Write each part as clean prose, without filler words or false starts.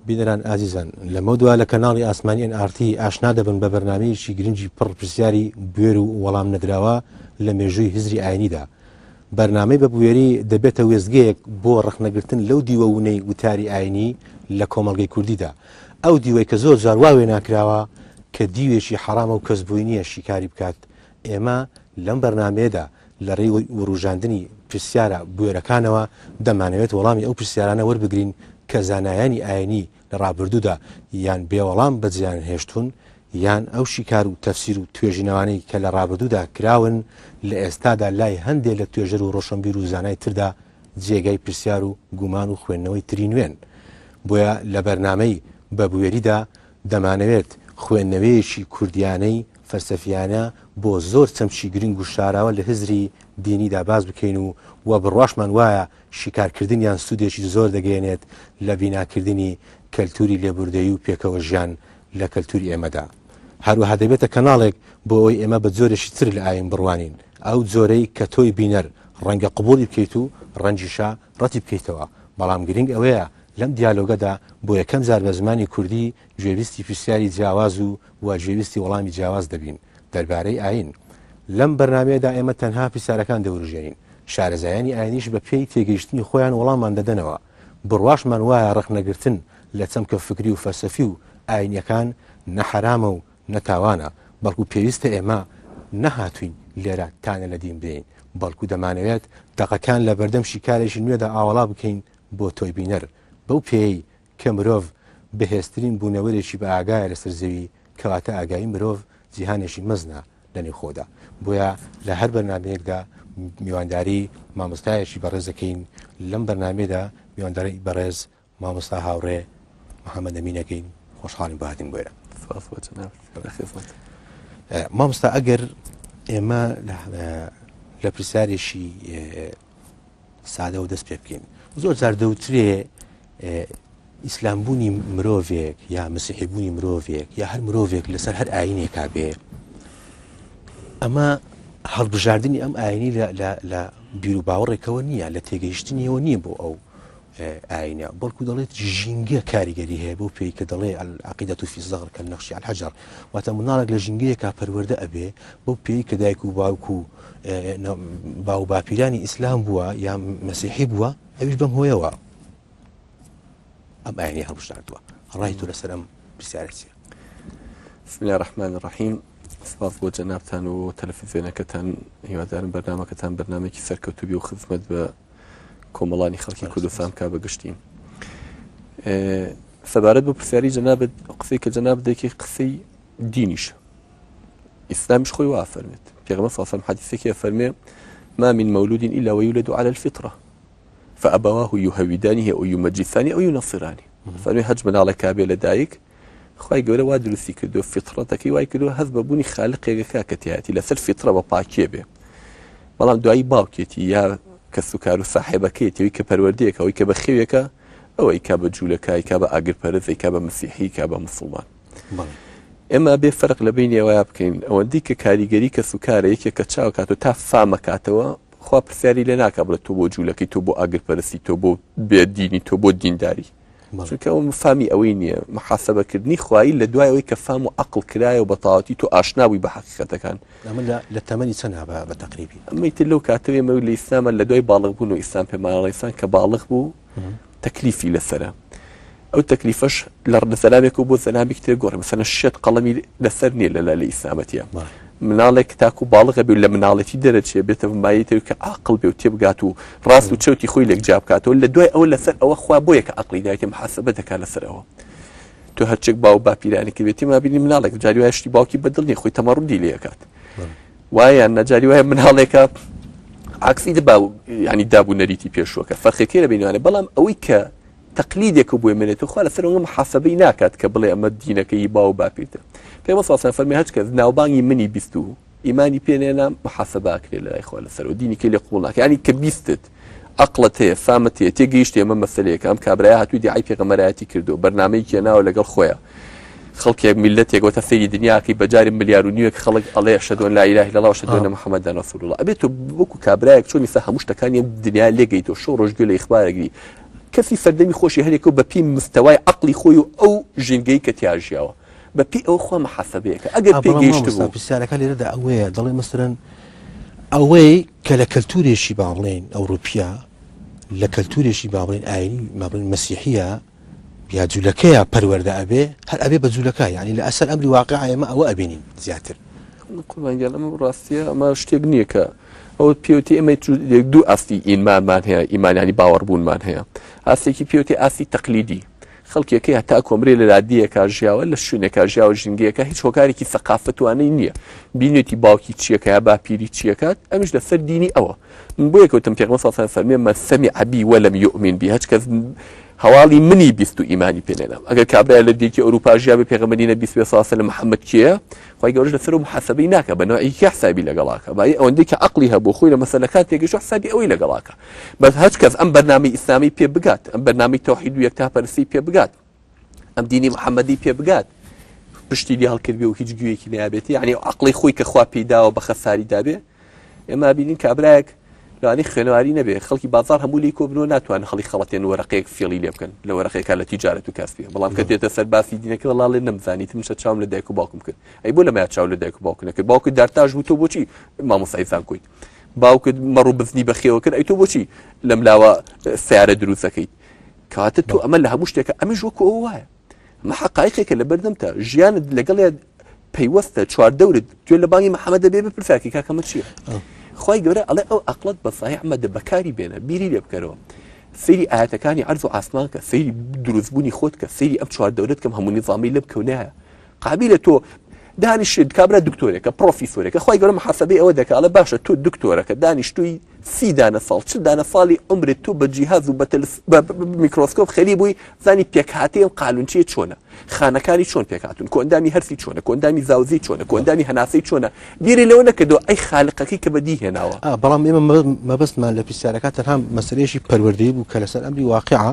بینەران ئازیزان لەمە دووە لە کەناڵی ئاسمانی NRT ئاشنا دەبن بە بەرنامەیەکی گرنگی پڕ پرسیاری بوێر و وەڵام نەدراوە لە مێژووی هزری ئاینیدا. بەرنامەی بە بوێری دەبێتە وێزگەیەک بۆ ڕەخنەگرتن لەو دیوەونەی وتاری ئاینی لە کۆمەڵگەی کوردیدا. ئەو دیوەی کە زۆر جار واوێ ناکراوە کە دیوێکی حرامە و کەسبووی نییە شیکاری بکات. ئێمە لەم بەرنامەیەدا لە ڕێی وروژاندنی پرسیارە بوێرەکانەوە دەمانەوێت وەڵامی ئەو پرسیارانە وەربگرین کە زانایانی ئاینی لە ڕابردوودا یان بێوەڵام بەجیان هێشتون یان ئەو شیکار و تەفسیر و توێژینەوانەی کە لە ڕابردوودا کراون لە ئێستادا لای هەندێک لە توێژەر و ڕۆشنبیر و زانای تردا جێگای پرسیار و گومان و خوێندنەوەی تری نوێن. بۆیە لە بەرنامەی بە بوێریدا دەمانەوێت خوێندنەوەیەکی کوردیانەی فەلسەفیانە بۆ زۆر چەمچی گرنگ و شاراوە لە هزری دینیدا باز بکەین و وە بڕواشمان وایە شیکارکردنیان سوودێکی زۆر دەگەێنێت لە بیناکردنی کەلتوری لێبوردەیی و پێکەوە ژیان لە کەلتوری ئێمەدا. هەروەها دەبێتە کەناڵێک بۆ ئەوەی ئێمە بە جۆرێکی تر لە ئاین بڕوانین، ئەو جۆرەی کە تۆی بینەر ڕەنگە قبوڵی بکەیت و ڕەنجیشا ڕەتی بکەیتەوە. بەڵام گرنگ ئەوەیە لەم دیالۆگەدا بۆ یەکەم جار بە زمانی کوردی گوێویستی پرسیاری جیاواز و گوێویستی وەڵامی جیاواز دەبین دەربارەی ئاین. لەم بەرنامەیەدا ئێمە تەنها پرسیارەکان دەوروژێنین، شارەزایانی ئاینیش بە پێی تێگەیشتنی خۆیان وەڵاممان دەدەنەوە. بڕواشمان وایە ڕەخنەگرتن لە چەمکە فکری و فەلسەفی و ئاینیەکان نەحەرامە و نەتاوانە، بەڵکو پێویستە ئێمە نەهاتوین لێرە تانە لە دین بدەین، بەڵکو دەمانەوێت دەقەکان لە بەردەم شیکارێکی نوێدا ئاوەڵا بکەین بۆ تۆی بینەر بەو پێی کە مرۆڤ بەهێزترین بوونەوەرێکی بە ئاگایە لەسەر زەوی کەواتە ئاگایی مرۆڤ جیهانێکی مەزنە لە نێو خۆدا. بۆیە لە هەر بەرنامەیەکدا میوانداری مامۆستایەکی بەڕێز دەکەین. لەم بەرنامەیەدا میوانداری بەڕێز مامۆستا هاوڕێ محەممەد ئەمینەکەین. خۆشحاڵین بەهاتین بۆیرە. مامۆستا ئەگەر ئێمە لە پرسیارێکی سادە و دەست پێ بکەین، زۆر جار دەوترێ ئیسلامبوونی مرۆڤێک یا مسیحیبوونی مرۆڤێک یا هەر مرۆڤێک لەسەر هەر ئاینێکا بێ، ئەمە هەڵبژاردننی ئەم ئاینی لە بیر و باوەڕێکەوە نییە، لە تێگەیشتنیەوە نییە بۆ ئەو ئاینە، بەڵکو دەڵێت ژینگە کاریگەری هەیە بۆ پێی کە دەڵێ العەقیدەۃ فی الزەغر کالنەقشی علی الحەجەر، واتە مناڵێک لە ژینگەیەکا پەروەردە ئەبێ بۆ پێی کە دایک و باوک و باو باپیرانی ئیسلام بووە یا مەسیحی بووە، ئەویش بەم هۆیەوە ئەم ئاینی هەڵبژاردووە. ڕای تۆ لەسەر ئەم پرسیارە چییە؟ بسم الله الرحمن الرحیم. سپاس بۆ جەنابتان و تەلەڤیزیۆنەکەتان، هیوادارم بەرنامەکەتان بەرنامێکی سەرکەوتوبی و خزمەت بە کۆمەڵانی خەڵکی کوردستان کا بەگشتین. سەبارەت بە پرسیاری جەنابەت، قسەی کە جەناب دەکەی قسەی دینیشە، ئیسلامیش خۆی وا فەرمێت. پێغەمبەر صلی الله علیه و حەدیثێکی فەرمێ ما من مولود إلا ويولد على الفطرة فأبواه يهودانه أو يمجسانه أو ينصرانه. فەرمێ هەج مناڵە کابێ لە دایک خوای گەورە وا دروستی کردو فیتڕەتەکەی وای کردو هەست بە بوونی خالقێکەکە کە تێهاتی لەسەر فیتڕە بە پاکیە بێ، بەڵام دوایی باوکێتی یا کە سوکار و ساحێبەکەیەتی ئەوەی کە پەروەردەیەکە، ئەوەی کە بە خێوێکە، ئەوەی کا بە جوولەکە، کا بە ئاگرپەرست، کا بە مەسیحی، کا بە موسڵمان. ئێمە بێ فەرق لە بینی ئەوەیە بکەین، ئەوەندەی کە کاریگەری کە سوکارە یەکێک کە چاو کاتەوە تا فامە کاتەوە، خوا پرسیاری لێ ناکا بڵێت تۆ بۆ جوولەکەی، تۆ بۆ ئاگرپەرستی، تۆ بۆ بێدینی، تۆ بۆ دینداری، چونکە ئەو فامی ئەوەی نییە. محاسەبەکردنی خوایی لە دوای ئەوەی کە فام و عەقڵ کرایە و بە تەواوەتی تۆ ئاشنابووی بە حەقیقەتەکان. ئەمە لە تەمەنی چەندە بە تەقریبی؟ ئەمەی تر لەو کاتەوە ئێمە لە ئیسلامە لە دوای باڵغ بوون و ئیسلام پێمانەڵێسان کە باڵغ بوو تەکلیفی لەسەرە، ئەو تەکلیفەش لە زەلامێک و بۆ زەلامێک تێ گۆڕێ، مەسەلەن شێت قەڵەمی لەسەر نییە لە ئیسلامەتیە. مناڵێک تاکو باڵغە بێ و لە مناڵەتی دەرەچێ بێتە مایەتەوە کە عاقڵ بێ و تێبگات و ڕاست و چەوتی خۆی لێک جا بکاتەوە، لە دوای ئەوە لەسەر ئەوە خوا بۆیە کە عەقڵی دایەتێ محاسەبە دەکات لەسەر ئەوە. تۆ هەرچێک باو باپیرانی کردێتی مابینی مناڵێک جاری وایە شتی باوکی بەدڵ نیە، خۆی تەمەڕودی لێ ئەکات، وایە نەجاری وایە مناڵێکە عەکسی دەباو ینی دابوونەریتی پێشووەکە، فەرقێکی لە بینوانێ. بەڵام ئەوەی کە تەقلیدێک بۆ ئێمێنێت و خوا لەسەر ئەوە محاسەبەی ناکات کە بڵێ ئەمە دینەکەی باو باپیرتە. پێغەمبەر صلی الله علیه و فەرمی هەچ کەس ناوبانگی منی بیست و ئیمانی پێنێنا محاسەبە ئەکرێ لە لای خوا لەسەرەوە، دینی کەی لێ قبوڵ ناکە. یعنی کە بیستت عەقڵت هەیە، فامت هەیە، تێگەیشتی ئەمە مەسەلەیەکە، ئەم کابرایە هاتووی دیعای پێغەمبەرایەتی کردو، بەرنامەیەکی هێناوە لەگەڵ خۆیە، خەڵکێک میلەتێک وەتە سەیری دنیاکەی بەجاری ملیار و نیوەک خەڵک ئەڵێ ئەشهەدو ئەن لا ئیلاهە ئیلا الله وەشهەدو ئەنە محەممەدان ڕەسوول الله. ئەبێ تۆ وەکو کابرایەک چۆن میسا هەموو شتەکانی دنیا لێگەیتەوە، شەو ڕۆژ گوێ لە ئیخبارێکی کەسی سەردەمی خۆشی هەرێکە بە پێی مستەوای عەقڵی خۆی و ئەو ژینگەی کە تیاژیاوە بە پێی ئەو خۆ محاسەبەیەکە ئەگەر پێگەیشت بوو پرسیارەکە لێرەدا ئەوەیە دەڵێ مەسەرەن ئەوەی کە لە کەلتورێشی با بڵێن ئەوروپیا لە کەلتورێشی با بڵێن ئاینی با بڵێن مەسیحیە یا جوولەکەیە پەروەردە ئەبێ هەر ئەبێ بە جوولەکە یعنی لە ئەسەر ئەمری واقع ئێمە ئەوە ئەبینین زیاتر قوربانگیان ئەمە ڕاستیە ئەمە شتێک نییە کە ئەو پێوتی ئەمە دوو ئاستی ئیمانمان هەیە ئیمانیانی باوەڕبوونمان هەیە ئاستێکی پێوتی ئاستی تەقلیدی خەڵکێکی هەتا کۆمرێ لە لادیەکە ژیاوە لە شوێنێکە ژیاوە ژینگەیەەکە هیچ هۆکارێکی سەقافەتوانەی نییە بینێتی باوکی چیەکە یا باپیری چیەکات ئەمیش لەسەر دینی ئەوە بۆ یەکەوتم پێغەمبەر صلی الله علیه و سلم مە سەمیع بی وەلەم یؤمن بی هیچ کەس هەواڵی منی بیست و ئیمانی پێ نێنام ئەگەر کابرا لە دیکی ئەوروپا ژیا بە پێغەمبەری نەبی صلی الله علیه و سلم محەممەد کێیە خی گەورەش لەسەر و محاسبەی ناکە بە نوعی حسابی لەگەڵاکە بای ئەوەندەی کە عەقلی هەبوو خۆی لە مەسەلەکان تێگەیشت حسابی ئەوەی لەگەڵاکە بەس هیچ کەس ئەم بەرنامەی ئیسلامی پێ بگات ئەم بەرنامەی تەوحید و یەکتاپەرستی پێ بگات ئەم دینی محەممەدی پێ بگات پشتی لی هەڵکردبێ و هیچ گوێیەکی نایابێتی یعنی عەقڵی خۆی کە خوا پێیداوە بە خەساری دابێ ئێمە بینین کابرایەک لەوانەی خوێنەواری نەبێ خەڵکی بازار هەموو لی کۆبنەوە ناتوان خەڵی خەڵەتێن وەرەقەیەک فێڵی لێ بکەن لە وەرەقەیەکە لە تیجارەت و کاسبیە بەڵام کە دێتە سەر باسی دینەکە وەڵڵێ نەمزانیتم شە چاوم لە دایک و باوکم کرد ئەی بۆ لەمایە چاو لە دایک و باوکم نەکرد باوکت دارتاژ بوو تۆ بۆچی مامۆستای زانکۆیت باوکت مەڕوو بزنی بەخێوە کرد ئەی تۆ بۆچی لەم لاوە سیارە دروست دەکەیت کەواتە تۆ ئەمە لە هەموو شتێکە ئەمیش وەکو ئەوە وایە ئەمە حەقایقێکە لە بەردەمتە ژیانت لەگەڵ پەیوەستە چواردەورت توێ لە بانگی محەممەدە بێ بپرساکی کاکەمە چییە خی گەورە ئەڵێ ئەو عەقڵت بە ساحی ئەمەدە بەکاری بێنە بیری لێ بکەرەوە سەیری ئاەتەکانی عەرز و ئاسمان کە سەیری دروستبوونی خۆت کە سەیری ئەم چواردەورت کەم هەموو نظامی لێ بکەونایە قابلە تۆ دانیشت کابرا دکتۆرێکە پرۆفیسۆرێکە خی گەورە محاسبەی ئەوە دەکات ئەڵێ باشە تۆ دکتۆرەکە دانیشتووی 30 دانە ساڵ چ دانە ساڵی عمرت تۆ بە جیهاز و بە میکرۆسکۆپ خەلی بووی زانی پێکهاتەیە قالونچیە چۆنە خانەکانی چۆن پێکهاتون کۆندامی هەرسی چۆنە کۆندامی زاوزی چۆنە کۆندامی هەناسەی چۆنە بیری لەوە نەکردەوە ئەی خالقەکەی کە بەدی هێناوە بەڵام ئێمە مەبەستمان لە پرسیارەکە تەنها مەسەلەیەکی پەروەردەیی بوو کە لەسەر ئەمری واقعە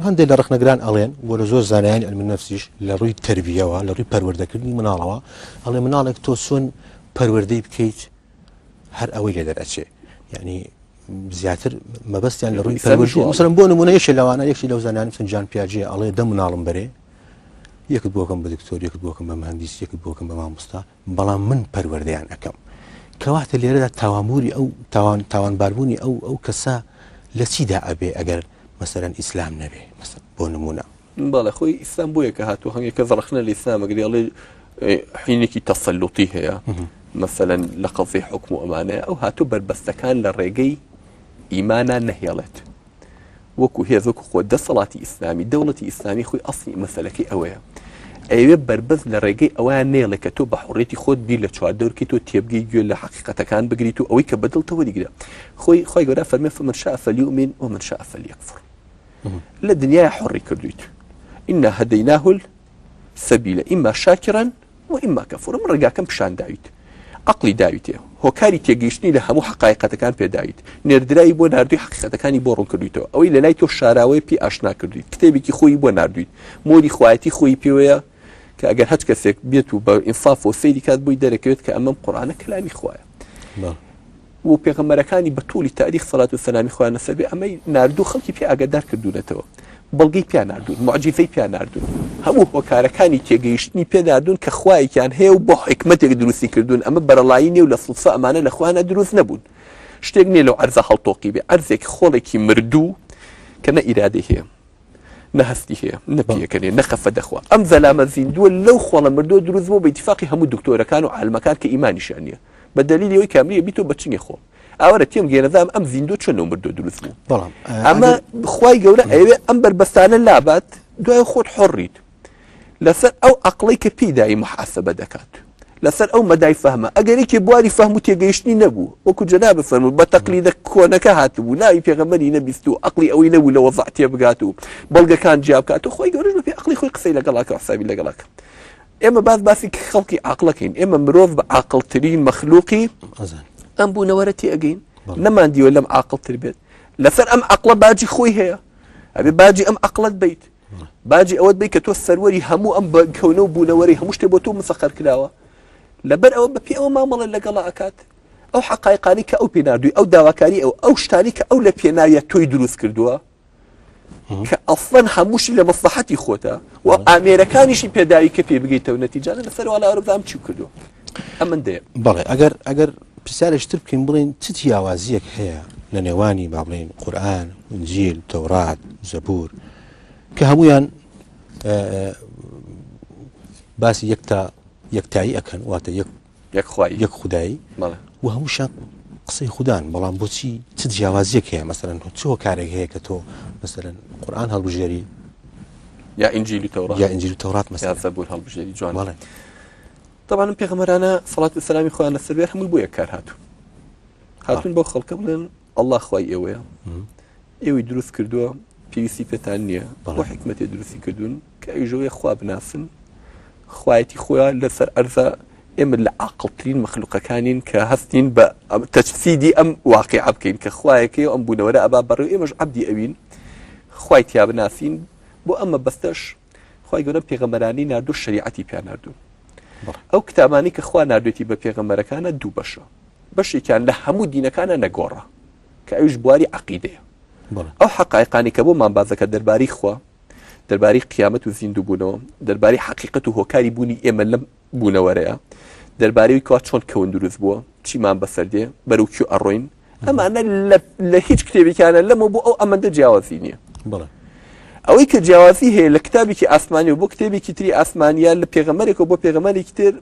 هەندێک لە ڕخنەگران ئەڵێن بۆ لە زۆر زانایانی علمی نەفسیش لە ڕووی تەربیەوە لە ڕووی پەروەردەکردنی مناڵەوە ئەڵێ مناڵێک تۆ چۆن پەروەردەی بکەیت هەر ئەوەی لێ دەرەچێ یعنی زیاتر مەبەستیان لە ڕووی پەروەردی مثلا بۆ نمونە یەکێک لەوانە یەکێک لەو زانایان سنجان پیاجێ ئەڵێ دە مناڵم بەرێ یەکت بۆکەم بە دکتۆر یەکت بۆکەم بە مهندس یەکت بۆکەم بە مامۆستا بەڵام من پەروەردەیان ئەەکەم کەواتە لێرەدا تاوانبوونی ئەو تاوانباربوونی ئەو کەسە لە چیدا ئەبێ ئەگەر مەسەرەن ئیسلام نەبێ بۆ نمونە بەڵێ خۆی ئیسلام بۆیە کە هاتووە هەنگێکە زەڕخنە لە ئیسلام ئەگەری ئەڵێ حینێکی تەسەلوتی هەیە مثلا لە قەزەی حکم و ئەمانەیە ئەو هاتوو بربەستەکان لە ڕێگەی ئیمانە نەهێڵێت وەکو هێز وەکو خۆ دەسەڵاتی ئیسلامی دەوڵەتی ئیسلامی خۆی ئەسڵی مەسەلەکەی ئەوەیە ئەوێ بربەست لە ڕێگەی ئەویان نێڵێ کە تۆ بە حوڕێتی خۆت بیر لە چواردەورکی تۆ تێبگەی گوێ لە حەقیقەتەکان بگریت و ئەوەی کە بەدڵتەوە دیگرە خۆی گەورە فەرمێ فمن شاء فليؤمن ومن شاء فليكفر لە دنیای حوڕی کردویت ئینا هەدەیناه السەبیل ئیما شاکرا وئیما کەفورا من ڕێگاکەم پیشان داویت عقلی داویتێ هۆکاری تێگەیشتنی لە هەموو حقایقەتەکان پێداویت نێردرایی بۆ نردووی حقیقەتەکانی بۆ ڕوون کردویتەوە ئەوەی لە لای تۆ شاراوەیە پێی ئاشنا کردویت کتێبێکی خۆی بۆ نردویت مۆری خوایەتی خۆی پێوەیە کە ئەگەر هەچ کەسێک بێت و بە ئینصاف و سەیری کات بووی دەرەکەوێت کە ئەمەم قورئانە کەلامی خوایە و پێغەمبەرەکانی بە توولی تاریخ سەڵات و سەلامی خۆیان لەسەر بێ ئەمەی نردوو خەڵکی پێ ئاگادار کردوونەتەوە بەڵگەی پیان نردوون معجزەی پیان نردوون هەموو هۆکارەکانی تێگەیشتنی پێ نردوون کە خوایەکیان هەیە و بۆ حکمەتێک دروستی کردوون ئەمە بەرەڵایی نیە و لە سڵسە ئەمانە لە خوانە دروست نەبوون شتێک نییە لەو عەرزە هەڵتۆقی بێ عەرزێک خۆڵێکی مردوو کە نە ئیرادەی هەیە نە هەستی هەیە نە پێکەنێ نە خەفە دەخوا ئەم زەلامە زیندووە لەو خۆڵە مردووە دروست بوو بە ئیتیفاقی هەموو دکتۆرەکان و عالمەکان کە ئیمانیشیان نییە بە دەلیلی ئەوەی کامریە بیتۆ بە چنگی خۆ ئەوەرە تێم گێنەدام ئەم زیندوو چۆن مردووە دروست بوو ئەمە خوای گەورە ئەوێ ئەم بربەستانە لابات دوای خۆت حڕیت لەسەر ئەو عەقڵەی کە پێدایی محاسبە دەکات لەسەر ئەو مەدای فەهمە ئەگەرێکی بواری فەهم و تێگەیشتنی نەبوو وەکو جەناب فەرموو بە تەقلیدە کۆنەکە هاتبوو ناوی پێغەمبەری نەبیست و عەقڵی ئەوەی نەبوو لە وەزع تێبگات و بەڵگەکان جیا بکات و خۆی گەورەش بە پێی عەقڵی خۆی قسەی لەگەڵاکە حسابی لەگەڵاکە ئێمە باسی خەڵکی عەقڵەکەین ئێمە مرۆڤ بە عاقڵترین مەخلوقی ئەم بوونەوەرە تێئەگەین نەمان دیوە لەم عاقڵتر بێت لەسەر ئەم عەقڵە باجی خۆی هەیە ئەبێ باجی ئەم عەقڵت بیت باجی ئەوەت بیت کە تۆ سەروەری هەموو ئەم کەونە و بوونەوەری هەموو شتێ بۆ تۆ مسەخەر کراوە لەبەر ئەوە بەپێ ئەوە مامەڵە لەگەڵا ئەکات ئەو حقایقانی کە ئەو پێناردووی ئەو داواکاری ئەو شتانی کە ئەو لە پێناویە تۆی دروست کردووە کە ئەسڵەن هەمووشی لە مەسلحەتی خۆتە و ئامێرەکانیشی پێداوی کە پێ بگەیتەوە نەتیجانە لەسەرەوە لە ئەوروپام چی کردو ئەمن دێ بەڵێ ئەگەر پرسیارشتر بکەین بڵێن چ جیاوازیەک هەیە لە نێوانی با بڵێن قورئان ئینجیل تەورات زەبور کە هەمویان باسی یەکتایی ئەکەن واتە یەک خودایی و هەمووشان قسەی خوددان بەڵام بۆچی چ جیاوازیەک هەیە مەسەرەن چ کارێک هەیە کە تۆ مەسەرەن قورئان هەڵبژێری یا ئینجیل و تەورات مەسەرەن زەبور هەڵبژێری جوان طبعا پێغەمبەرانە سەڵات و سەلامی خۆیان لەسەر بێ هەمووی بۆ یەک کار هاتوون بۆ خەڵکە بڵێن ئەڵڵا خوای ئێوەیە ئێوەی دروست کردووە پێویستی پێتان نییە بۆ حکمەتێ دروستی کردوون کە ئەوژەوەی خوا بناسن خوایەتی خۆیان لەسەر ئەرزە ئێمە لە عاقڵترین مەخلوقەکانین کە هەستین بە تەجسیدی ئەم واقعە بکەین کە خوایەکەی ئەم بوونەوەرە ئەبا بەڕێوە ئێمەش عەبدی ئەوین خوای تیا بناسین بۆ ئەمە بەستەش خوای گەورە پێغەمبەرانی ناردوو شریعەتی پیان ناردوو ئەو کتابانی کە خوا ناردوێتی بە پێغەمبەرەکانە دوو بەشە بەشێکیان لە هەموو دینەکانە نەگۆڕە کە ئەوش بواری عەقیدەیە ئەو حەقایقانی کە بۆ مامبازەکە دەرباری خوا دەرباری قیامەت و زیندوو بوونەوە دەرباری حەقیقەت و هۆکاری بوونی ئێمە لەم بوونەوەرەیە دەربارەی کوا چۆن کەون دروست بووە چیمان بەسەردێ بەرەو کیو ئەڕۆین ئەمانە لە هیچ کتێبێکیانە لەمە بۆ ئەو ئەمەندە جیاوازی نییە ئەوەی کە جیاوازی هەیە لە کتابێکی ئاسمانی و بۆ کتێبێکی تری ئاسمانیان لە پێغەمبەرێک و بۆ پێغەمبەرێکی تر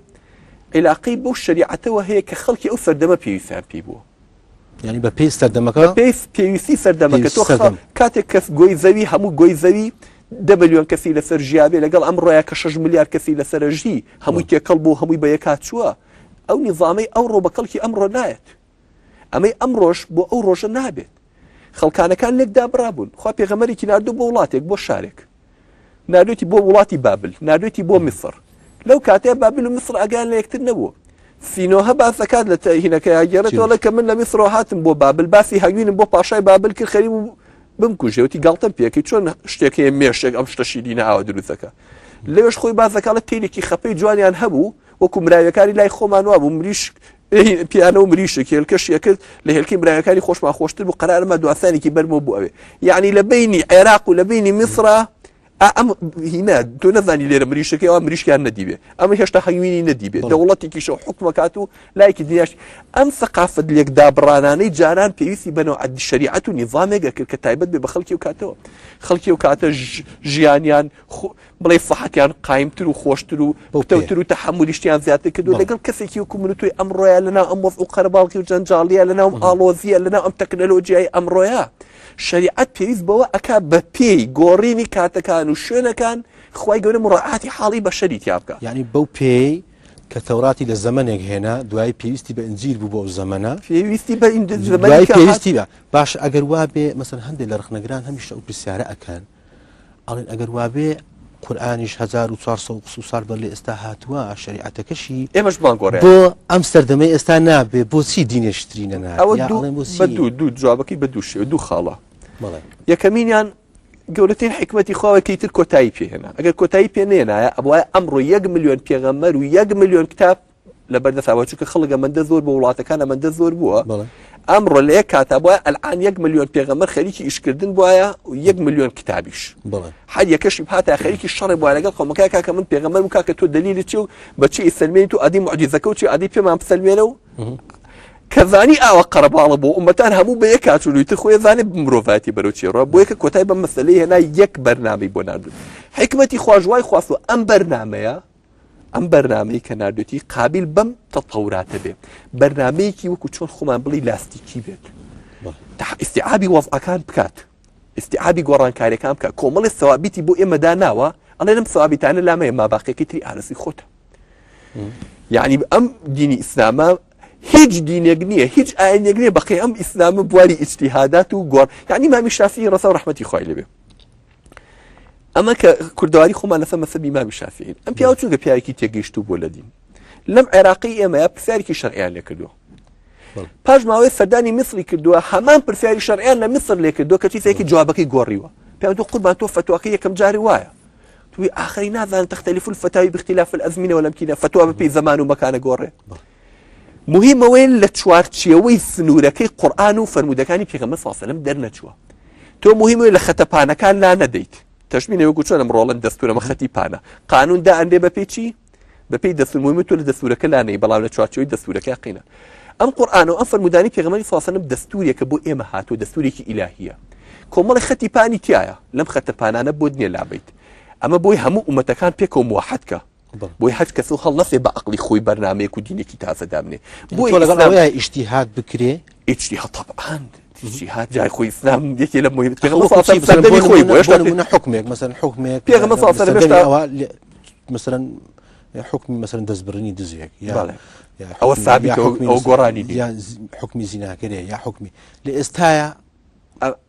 علاقەی بەو شریعەتەوە هەیە کە خەڵکی ئەو سەردەمە پێویستیان پێی بووە یعنی بە پێی سەردەمەکە پێویستی سەردەمەکە تۆ کاتێک کەس گۆی زەوی هەموو گۆی زەوی 10 ملیۆن کەسی لەسەر ژیابێ لەگەڵ ئەم ڕۆیە کە 6 ملیار کەسی لەسەر ژی هەمووی تێکەڵ بوو هەمووی بە یەکات چووە ئەو نیزامەی ئەو ڕۆ بە کەڵکی ئەمڕۆ نایەت ئەمەی ئەم ڕۆژ بۆ ئەو ڕۆژە نابێت خەڵکانەکان لێکدا برابوون خوا پێغەمبەرێکی ناردوو بۆ وڵاتێک بۆ شارێک ناردوێتی بۆ وڵاتی بابل ناردوێتی بۆ میسر لەو کاتەیە بابل و میسر ئەگیان لە یەکتر نەبووە سینۆها باس دەکات لە هینەکەی گەڕێتەوە کە من لە میسرەوە هاتم بۆ بابل باسی هەگوینم بۆ پاشای بابل کرد خەریب و بمکوژێتی گاڵتەم پێکەی چۆن شتێکی مێشتێک ئەم شتەشی دینە ئاوە دروستەکە لەوێش خۆی باس دەکات لە تێلێکی خەپەی جوانیان هەبوو وەکو مراویەکانی لای خۆمان وا بوو مریش پیانە و مریشێک هێلکەشیەکرد لە هێلکی مراویەکانی خۆشمان خۆشتر بوو قەرارمە دواسانێکی بەرمەوە بوو ئەوێ یعنی لە بینی عێراق و لە بینی میسرە ئەم هینە تۆ نەزانی لێرە مریشەکەی ئەوە مریشکیان نەدیبێ ئەمە هێشتا هەنگوینی نەدیبێت دەوڵەتێکیشە حکومەکات و لایەکی دنیاش ئەم سەقافەت لێکدابڕانانەی جاران پێویستی بنەوە عەدی شەریعەت و نیزامێکە کرد کە تایبەت بێ بە خەڵکی و کاتەوە خەڵکی و کاتە ژیانیان بڵێ سەحەتیان قایمتر و خۆشتر و تەوتر و تەحملیشتیان زیاتر کردو لەگەڵ کەسێکی وەکو من و تۆی ئەمڕۆیە لەناو ئەم وەزع و قەرەباڵغی و جەنجاڵیە لەناو ئەم ئاڵۆزیە لەناو ئەم تەکنەلۆجیای ئەمڕۆیە شریعەت پێویست بەوە ئەکا بە پێی گۆڕینی کاتەکان و شوێنەکان خوای گەورە مڕاعاتی حاڵی بەشەری تیا بکە یعنی بەو پێی کە تەوراتی لە زەمانێک هێنا دوای پێویستی بە ئینجیل بوو بۆ زەمانە پێویستی بە دوای پێویستی بە باش ئەگەر وا بێ مەسەن هەندێک لە ڕخنەگران هەمیشە ئەو پرسیارە ئەکەن ئەڵێن ئەگەر وا بێ قورئانیش 1400 ساڵ بەر لێ ئێستا هاتووە شریعەتەکەشی ئێمەش بانگۆڕێ بۆ ئەم سەردەمەی ئێستا نابێ بۆچی دینێشترینە نابێ ئەوە دوو جوابەکەی بە دوو خاڵە یەکەمینیان گەورەترین حکمەتی خواوەکەی تر کۆتایی پێهێنا ئەگەر کۆتایی پێ نێنایە ئەوە ئەمڕۆ 1 ملیۆن پێغەمبەر و 1 ملیۆن کتاب لە بەردەستاوە چونکە خەڵک ئەمەندە زۆر بە وڵاتەکان ئەمەندە زۆر بووە ئەمڕۆ لە یەک کاتە بووە ئەلعان 1 ملیۆن پێغەمبەر خەریکی ئیشکردن بووایە و 1 ملیۆن کتابیش هەر یەکەشی هاتە خەریکی شەڕی بووە لەگەڵ قەومەکەی کاکە من پێغەمبەر و کاکە تۆ دەلیلی چی و بەچی ئیسلمێنیت و ئەدی موعجیزەکە و چی ئەدی پێمان بسەلمێنە و کەزانی ئاوە قەرەباڵە بۆ ئومەتان هەموو بە یەک کاتوونیتر خۆی زانێ مرۆڤەتی بەرەو چێڕۆ بۆ یەکە کۆتای بە مەسەلەی هێنا یەک بەرنامەی بۆ ناردوون حکمەتی خواژوای خواستوە ئەم بەرنامەیە ئەم بەرنامەی کە ناردوێتی قابل بەم تەتەوراتە بێ بەرنامەیەکی وەکو چۆن خۆمان بڵی لاستیکی بێت ئیستیعابی وەزعەکان بکات ئیستیعابی گۆڕانکاریەکان بکات کۆمەڵی سەوابیتی بۆ ئێمە داناوە ئەڵێ لەم سەوابیتانە لامەیە ماباقیەکەی تری ئارەزی خۆتە یعنی ئەم دینی ئیسلامە هیچ دینێک نییە هیچ ئاینێک نییە بەقی ئەم ئیسلامە بواری ئیجتیهادات و گۆڕ یعنی مامی شافعی ڕەسا و ڕەحمەتی خوای لێبێ ئەمە کە کوردەواری خۆمان لەسەر مەسەبی مامی شافعین ئەم پیاوە چونکە پیاوێکی تێگەیشتوو بۆ لە دین لەم عێراقی ئێمەیە پرسیارێکی شەرعیان لێ کردووە پاش ماوەی سەردانی میسری کردووە هەمان پرسیاری شەرعیان لە میسر لێ کردووە کە چیزێکی جوابەکەی گۆڕیوە پیاوە قوربان تۆ فتواکەی یەکەم جاری وایە توی ئاخری نازانن تختلف الفتاوی باختلاف الأزمنة والأمكنة فتوى بپی زمان و مەکانە گۆڕێ مهمەوەی لە چوارچێوەی سنوورەکەی قورئان و فەرمودەکانی پێغەمبەر صلی الله علیه و سلم دەرنەچووە تۆ مهمە لە خەتەپانەکان لا نەدەیت تەشبینە وەکو چۆن ئەمڕۆڵەن دەستورەمە خەتی پانە قانوندا ئەندێ بە پێچی بەپێی دەستور مهمە تۆ لە دەستورەکە لا نەی بەڵام لە چوارچەوەی دەستورەکە قینە ئەم قورئان و ئەم فەرمودانی پێغەمبەری صلی الله علیه و سلم دەستورێکە بۆ ئێمە هاتووە دەستورێکی ئیلاهیە کۆمەڵی خەتی پانی تایە لەم خەتەپانانە بۆ دنیا لابیت ئەمە بۆی هەموو ئومەتەکان پێکەوە موحەدکە بۆی هەر کەس و هەڵنەسێ بە عەقڵی خۆی بەرنامەیەک و دینێکی تازە دابنێ بۆی لەگەڵ ئەوەیە ئیجتیهاد بکرێ اجتهاد طبعا اجتهاد جاي خوي اسلام يكي لما بيغمص صار خوي واش من حكمك مثلا حكمك بيغمص صار مثلا حكم مثلا دزبرني دزيك يا او الثابت او قراني يا حكمي زنا كده يا حكمي لاستايا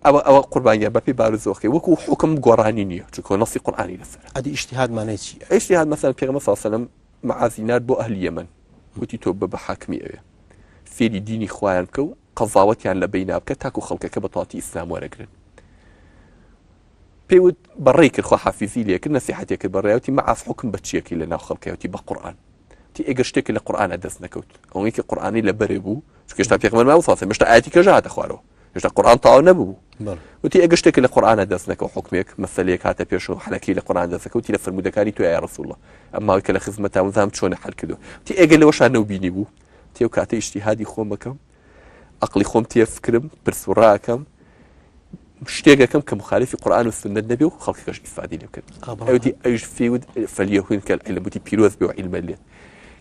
او قربانيه بفي بارزوخي وكو حكم قراني نيه تكون نص قراني لسه هذه اجتهاد ما نيتي اجتهاد مثلا بيغمص صلى الله عليه وسلم مع زينات بو اهل اليمن وتي توب بحاكمي في ديني خوان كو قضاوتیان لە بیننا بکە تاکو خەڵکەکە بە تاتی ئیسلام وەرەگرن پێیوت بەڕێی کرد خوا حافیزی لێکرد نەسیحەتێک کرد بەڕێوتی مەعاف حکم بە چیەکی لە ناو خەڵکەوتی بە قورئان تی ئەگەر شتێکی لە قورئانە دەست نەکەوت ئەوەی کە قورئانی لە بەرێ بوو چونکە هێشتا پێغەمبەر ماوە ساسێ هێشتا ئاەتی کە هاتە خوارەوە هێشتا قورئان تەواو نەبوو وتی ئەگەر شتێکی لە قورئانە دەست نەکەوت حکمێک مەسەلەیەک هاتە پێش و حەلەکی لە قورئان دەست نەکەوتی لە فەرمودەکانی تۆ یا ڕەسوڵ الله ئەماوەی کە لە خزمەتە وزام چۆنە حەل کردو تی ئەگەر لەوەشان نەوبینی بوو تێو کاتە ئیجتیهادی خۆم بکەم عقلي خوم تيفكرم برسوراكم شتيغاكم كمخالف القرآن والسنة النبي وخلقكش إفادة لكم أودي أيش فيود فليكن كالعلم بتي بيروز بيو علم اللي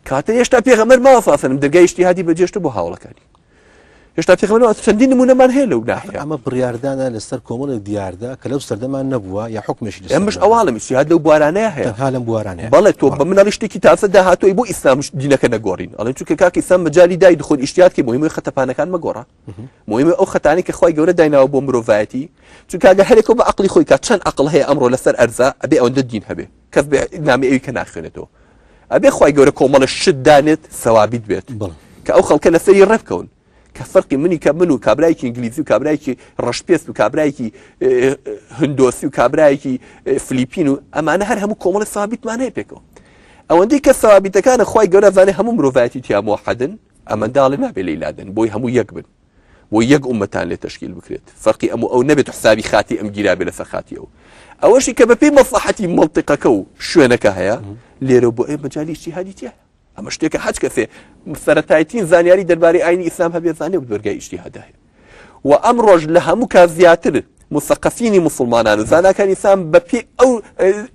كاتن يشتا بيغمر ما أصلا مدرجة اجتهادي بجيش تبوها ولا كاني يشتا بيغمر سندين نمونة من هيلو ناحية أما برياردانا لستر كومون دياردا كلو استر ما نبوا يا حكمش مش أوالم اجتهاد لو بوارانه هي حالا بوارانه بالله توب من رشتي كتاب سدا هاتو يبو إسلام دينك نجورين الله يشوف كاك إسلام مجالي داي دخول اجتهاد كي مهم خطبانا كان مجورا مهم أو خطاني كخوي جورا داينا أبو مروفاتي شو كاجا هلكو بعقلي خوي كاتشان عقل هي أمره لسر أرزاء أبي أون الدين هبه كذب نامي أي كان آخرته أبي خوي جورا كومال الشدانت ثوابت بيت كأوخل كلا سري ربكون كفرق مني كمنو كابرايكي انجليزي وكابرايكي رشبيس وكابرايكي هندوسي وكابرايكي فلبينو اما انا هر همو كومل الثوابت معناه بيكو او عندي كثوابت كان اخوي قرا ثاني همو مروفاتي تيا موحدا اما دال ما بليلادن بوي همو يقبل ويق امتان لتشكيل بكريت فرقي امو او نبت حسابي خاتي ام جرابي لسخاتي او اول شيء كبا مصلحتي منطقه كو شو انا كهيا ليرو بو مجالي اجتهادي تيا اما شتێکە حەج کەسێ سەرەتایترین زانیاری دەربارەی ئاینی ئیسلام هەبێت زانێ بەرگای ئیجتیهاد هەیە و ئەم ڕۆژ لە هەموو کات زیاتر مثقفینی مسلمانان و زاناکانی ئیسلام بەپێی ئەو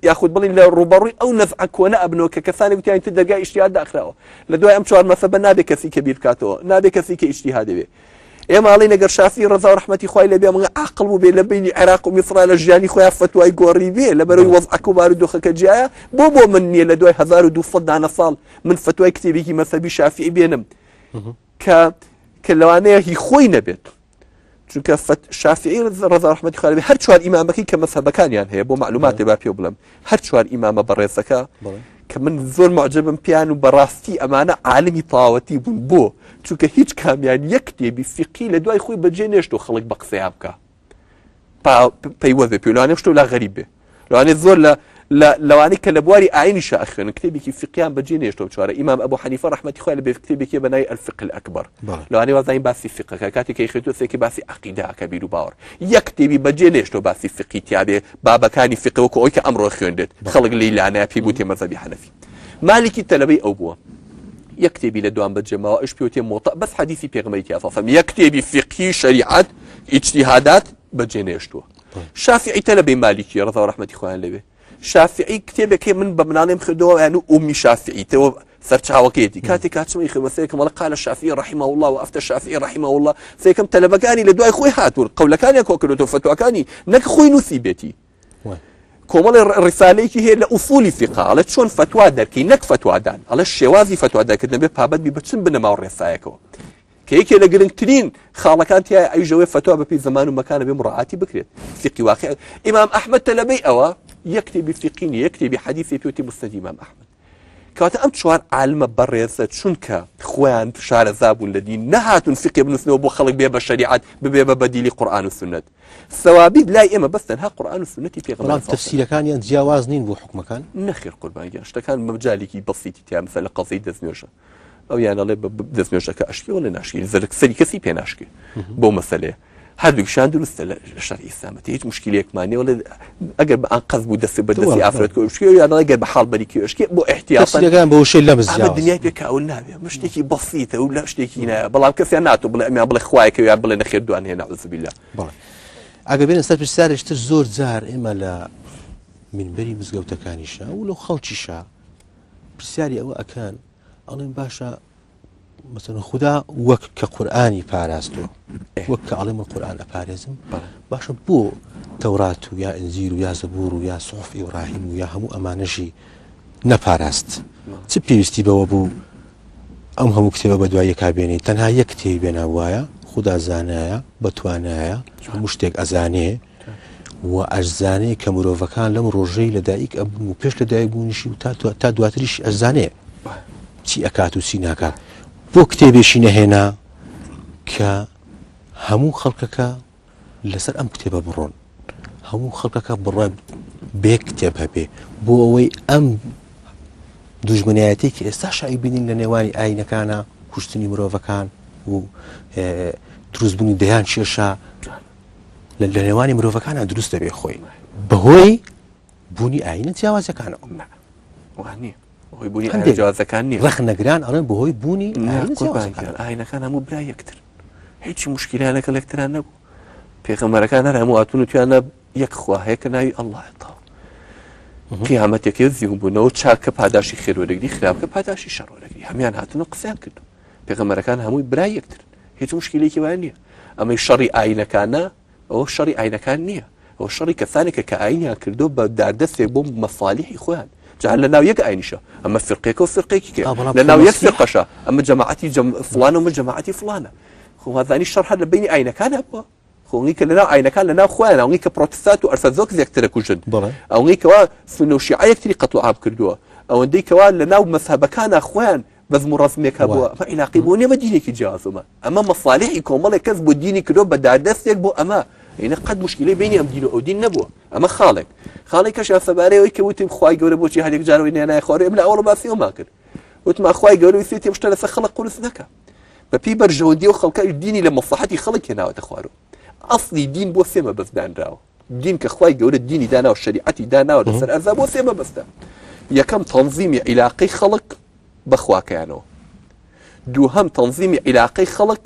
یاخود بڵین لە ڕوبەڕووی ئەو نەزعە کۆنە ئەبنەوە کە کەسانی وتیان تر دەرگای ئیجتیهاد داخراوە لە دوای ئەم چوار مەسەبە نابێت کەسی کە بیر بکاتەوە نابێت کەسی کە ئیجتیهاد دەبێت ئێمە ئاڵێ نەگەر شافعی ڕەزا و ڕەحمەتی خوای لێبێ من عاقڵ بوو بێ لە بینی عێراق و میسر لە ژیانی خۆیان فتوای گۆڕی بێ لەبەرەوەی وەزعەکە و بارودۆخەکە جیایە بۆ من نییە لە دوای 1200 دانە ساڵ من فتوای کتێبێکی مەذهبی شافعی بێنم کە لەوانەیە هی خۆی نەبێت چونکە شافعی ڕەزا و ڕەحمەتی خوای لێبێ هەر چوار ئیمامەکەی کە مەذهبەکانیان هەیە بۆ معلوماتێ با پێ بڵێم هەر چوار ئیمامە بەڕێزەکە کە من زۆر معجبم پیان و بەڕاستی ئەمانە عالمی تەواوەتی بوون بۆ چونکە هیچ کامیان یەک کتێبی فقی لە دوای خۆی بەجێ نێشت و خەڵک بە قسەیان بکە پەیوەندە پێ لەوانەیە شتۆ لا غەریب بێ لەوانەیە زۆر لەوانەی کە لە بواری ئاینیشە ئەخوێنن کتێبێکی فقییان بەجێ نێشتەوە چوارە ئیمام ئەبوو حەنیفە ڕەحمەتی خوای لەبێ کتێبێکی بەناوی الفقه الأكبر لەوانەیە وازانین باسی فقەکە کاتێک خێتوە سێکی باسی عەقیدە کە بیر و باوەڕ یەک کتێبی بەجێ نێشتەوە باسی فقی تیا بێ بابەکانی فقه وەکو ئەوەی کە ئەمڕۆ خوێندێت خەڵک لێی لانەیە پێی بوتێ مەذهەبی حەنەفی مالکی تەلەبەی ئەو بووە يكتبي لدوام بجماعة إيش بيوتي موطأ بس حديثي بيغميتي أصلا يكتبي فقهي شريعة اجتهادات بجنيشتو شافعي تلبي مالكي رضا ورحمة إخوان لبي شافعي كتابك من بمنانهم خدوه يعني أمي شافعي تو سرتها وكيتي كاتي كاتشمي خمسيكم ولا قال الشافعي رحمه الله وأفتى الشافعي رحمه الله سيكم تلبكاني لدواء خوي هاتور قول كان يكوكلو توفتوا كاني نك خوي نثيبتي كومال الرسالة هي لأصول الفقه على شون فتوى دركي نك فتوى دان على الشوازي فتوى دان كنا ببابد بيبتسم بنا ما الرسالة كيكي لقرن ترين خالكانت يا أي جواب فتوى بفي زمان ومكان بمراعاتي بكريت فقه واقع إمام أحمد تلبي أوا يكتب فقهين يكتب حديث بيوتي مسند إمام أحمد كواتا أم شوار عالم بريزة شنكا خوان شعر زاب الذين نهاتون فقه ابن سنو بو خلق بيبا الشريعات بيبا بديل قرآن والسنة ثوابيد لا إما بس تنها قرآن والسنة في غير تفسير كان ينجاواز نين بو حكم كان نخير قربان اشتا كان مجالي بسيط تيا مثلا قضية دزنيوشا أو يعني الله دزنيوشا كأشكي ولا ناشكي لذلك سري كسي بيناشكي بو مسألة هەردووکیشان دروستە لە شەرعی ئیسلامەتی هیچ مشکلەیەکمان نیە وڵێ ئەگەر بە ئانقەز بوو دەستی بەدەستی ئافرەت کۆشکی یان ئەگەر بە حاڵبەری کێشکی بۆ احتیاطەن دەستیەکان بە وشەی لەمز ئەمە دنیای پێکە ئەو نابێ شتێکی بەسیتە و لە شتێکی نایە بەڵام کەسیان ناتوە بڵێ ئەمیان بڵێ خوایەکە یان بڵێ نەخێر دوان هێنا نەعوذ بالله. ئەگە بێنە سەر پرسیارێکتر زۆر جار ئێمە لە منبەری مزگەوتەکانیشە و لەو خەڵکیشە پرسیاری ئەوە ئەکەن ئەڵێن باشە مثلا خدا وەک کە قورئانی پاراستوە وەک کە ئەڵێ من قورئان ئەپارێزم باشە بۆ تەورات و یا ئینجیل و یا زەبور و یا سوحف ئیبراهیم و یا هەموو ئەمانەشی نەپاراست چ پێویستی بەوە بوو ئەم هەموو کتێبە بە دوای یەکابێنی تەنها یەک کتێبی بێنە وایە خدا زانایە بەتوانایە هەموو شتێک ئەزانێ و ئەزانەیە کە مرۆڤەکان لەم ڕۆژەی لەدایک ئەبوون و پێش لەدایک بوونیشی و تا دواتریش ئەزانێ چی ئەکات و چی ناکات بۆ کتێبێشی نەهێنا کە هەموو خەڵکەکە لەسەر ئەم کتێبە بڕۆن هەموو خەڵکەکە بڕە بێ کتێب هەبێ بۆ ئەوەی ئەم دوژمنایەتی کە ئێستا شای بینین لە نێوانی ئاینەکانە کوشتنی مرۆڤەکان و دروستبوونی دەیان کێشە لە نێوانی مرۆڤەکانە دروست دەبێ خۆی بەهۆی بوونی ئاینە جیاوازەکانەوە جوازەکان نیە ڕخ نەگران ئەڵێن بەهۆی بوونی ئاینەکان هەموو برا یەکتر هیچی مشکلانەکە لەکتران نەبوو پێغەمبەرەکان هەر هەموو هاتوون و تویانە یەک خوا هەیە کە ناوی ئەڵڵاهەتەوە قیامەتێکی زیون بوونەوە چاکە پاداشی خێرۆرەگری خراپکە پاداشی شەڕۆرەگری هەمیان هاتون و قسەیان کردو پێغەمبەرەکان هەمووی برای یەکتر هیچ مشکلێکی وایە نییە ئەمەی شەڕی ئاینەکانە ئەوە شەڕی ئاینەکان نییە ئەوە شەڕی کەسانێکە کە ئاینیان کردو بە داردەستێک بۆ مەصالیحی خۆیان جعل لە ناو یەک ئاینیشە ئەمە فرقێکە و فرقێکی کێ لە ناو یەک فرقەشە ئەمە جەماعەتی فڵانە و من جەماعەتی فڵانە خۆوازانی شەڕ هەر لە بینی ئاینەکان هەبووە خۆنی کە لەناو ئاینەکان لەناو خۆیان ئەوەی کە پرۆتستات و ئەرسەزۆک زیاترە کوژن ئەوەی کەوا سنە و شیعە یەکتری قەت و ئاب کردووە ئەوەندەی کەوا لەناو مەذهەبەکانە خۆیان بەزم و ڕەسمێک هەبووە ئەمە عیلاقی بۆ نیە بە دینێکی جیازمە ئەمە مەصالحی کۆمەڵێک کەس بۆ دینی کردو بە دادەستێک بۆ ئەمە ئینە قەت مشکلەی بینی ئەم دین و ئەو دین نەبووە ئەمە خاڵێکەش سەبارەیەوەی کە وتیم خوای گەورە بۆچی هەرێک جارەوەی نێنای خۆرێ لە ئەوڵ باسی ئەوما کرد وتما خوای گەورەی سێتیم شتە لەسەر خەڵق قورس نەکە بەپی بەرژەوەندی و خەڵکای دینی لە مەصلحەتی خەڵک هێناوەتە خوارەوە ئەسڵی دین بۆ سێمە بەستدانراوە دین کە خوای گەورە دینی داناوە شریعەتی داناوە لەسەر ئەرزا بۆ سێمە بەستە یەکەم تەنزیمی عیلاقەی خەڵک بە خواکەیانەوە دووهەم تەنزیمی عیلاقەی خەڵک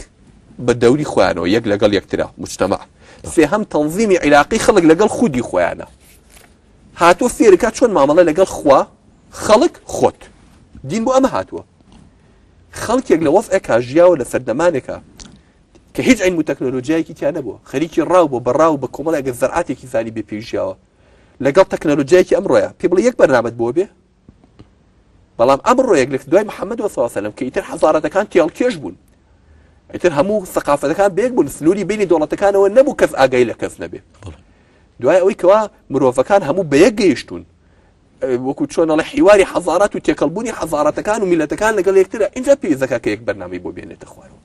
بە دەوری خۆیانەوە یەک لەگەڵ یەکترا مجتەمع سێهەم تەنزیمی عیلاقەی خەڵک لەگەڵ خودی خۆیانە هاتووە فێرکات چۆن مامەڵە لەگەڵ خوا خەڵک خۆت دین بۆ ئەمە هاتووە خەڵکێک لە وەفعێکا ژیاوە لە سەردەمانێکە کە هیچ عین و تەکنۆلۆژیایەکی تیا نەبووە خەریکی ڕاو بۆ بەڕاو بە کۆمەڵێک زەرعاتێکی زانی بێ پێیژیاوە لەگەڵ تەکنۆلۆژیایەکی ئەمڕۆیە پێ بڵێ یەک بەرنامەت بۆ بێ بەڵام ئەمڕۆیەک لە دوای محەممەد وسلم کە ئیتر حەزارەتەکان تێڵکێش بوون ئیتر هەموو سەقافەتەکان بێک بوون سنووری بینی دەوڵەتەکانەوە نەبوو کەس ئاگای لە کەس نەبێ دوای ئەوەی کەوا مرۆڤەکان هەموو بە یەک گەیشتون وەکو چۆنەڵە حیواری حەزارات و تێکەڵبوونی حەزارەتەکان و میلەتەکان لەگەڵ یەکترە اینجا پێویستەکە کە یەک بەرنامەی بۆ بێنێتە خوارەوە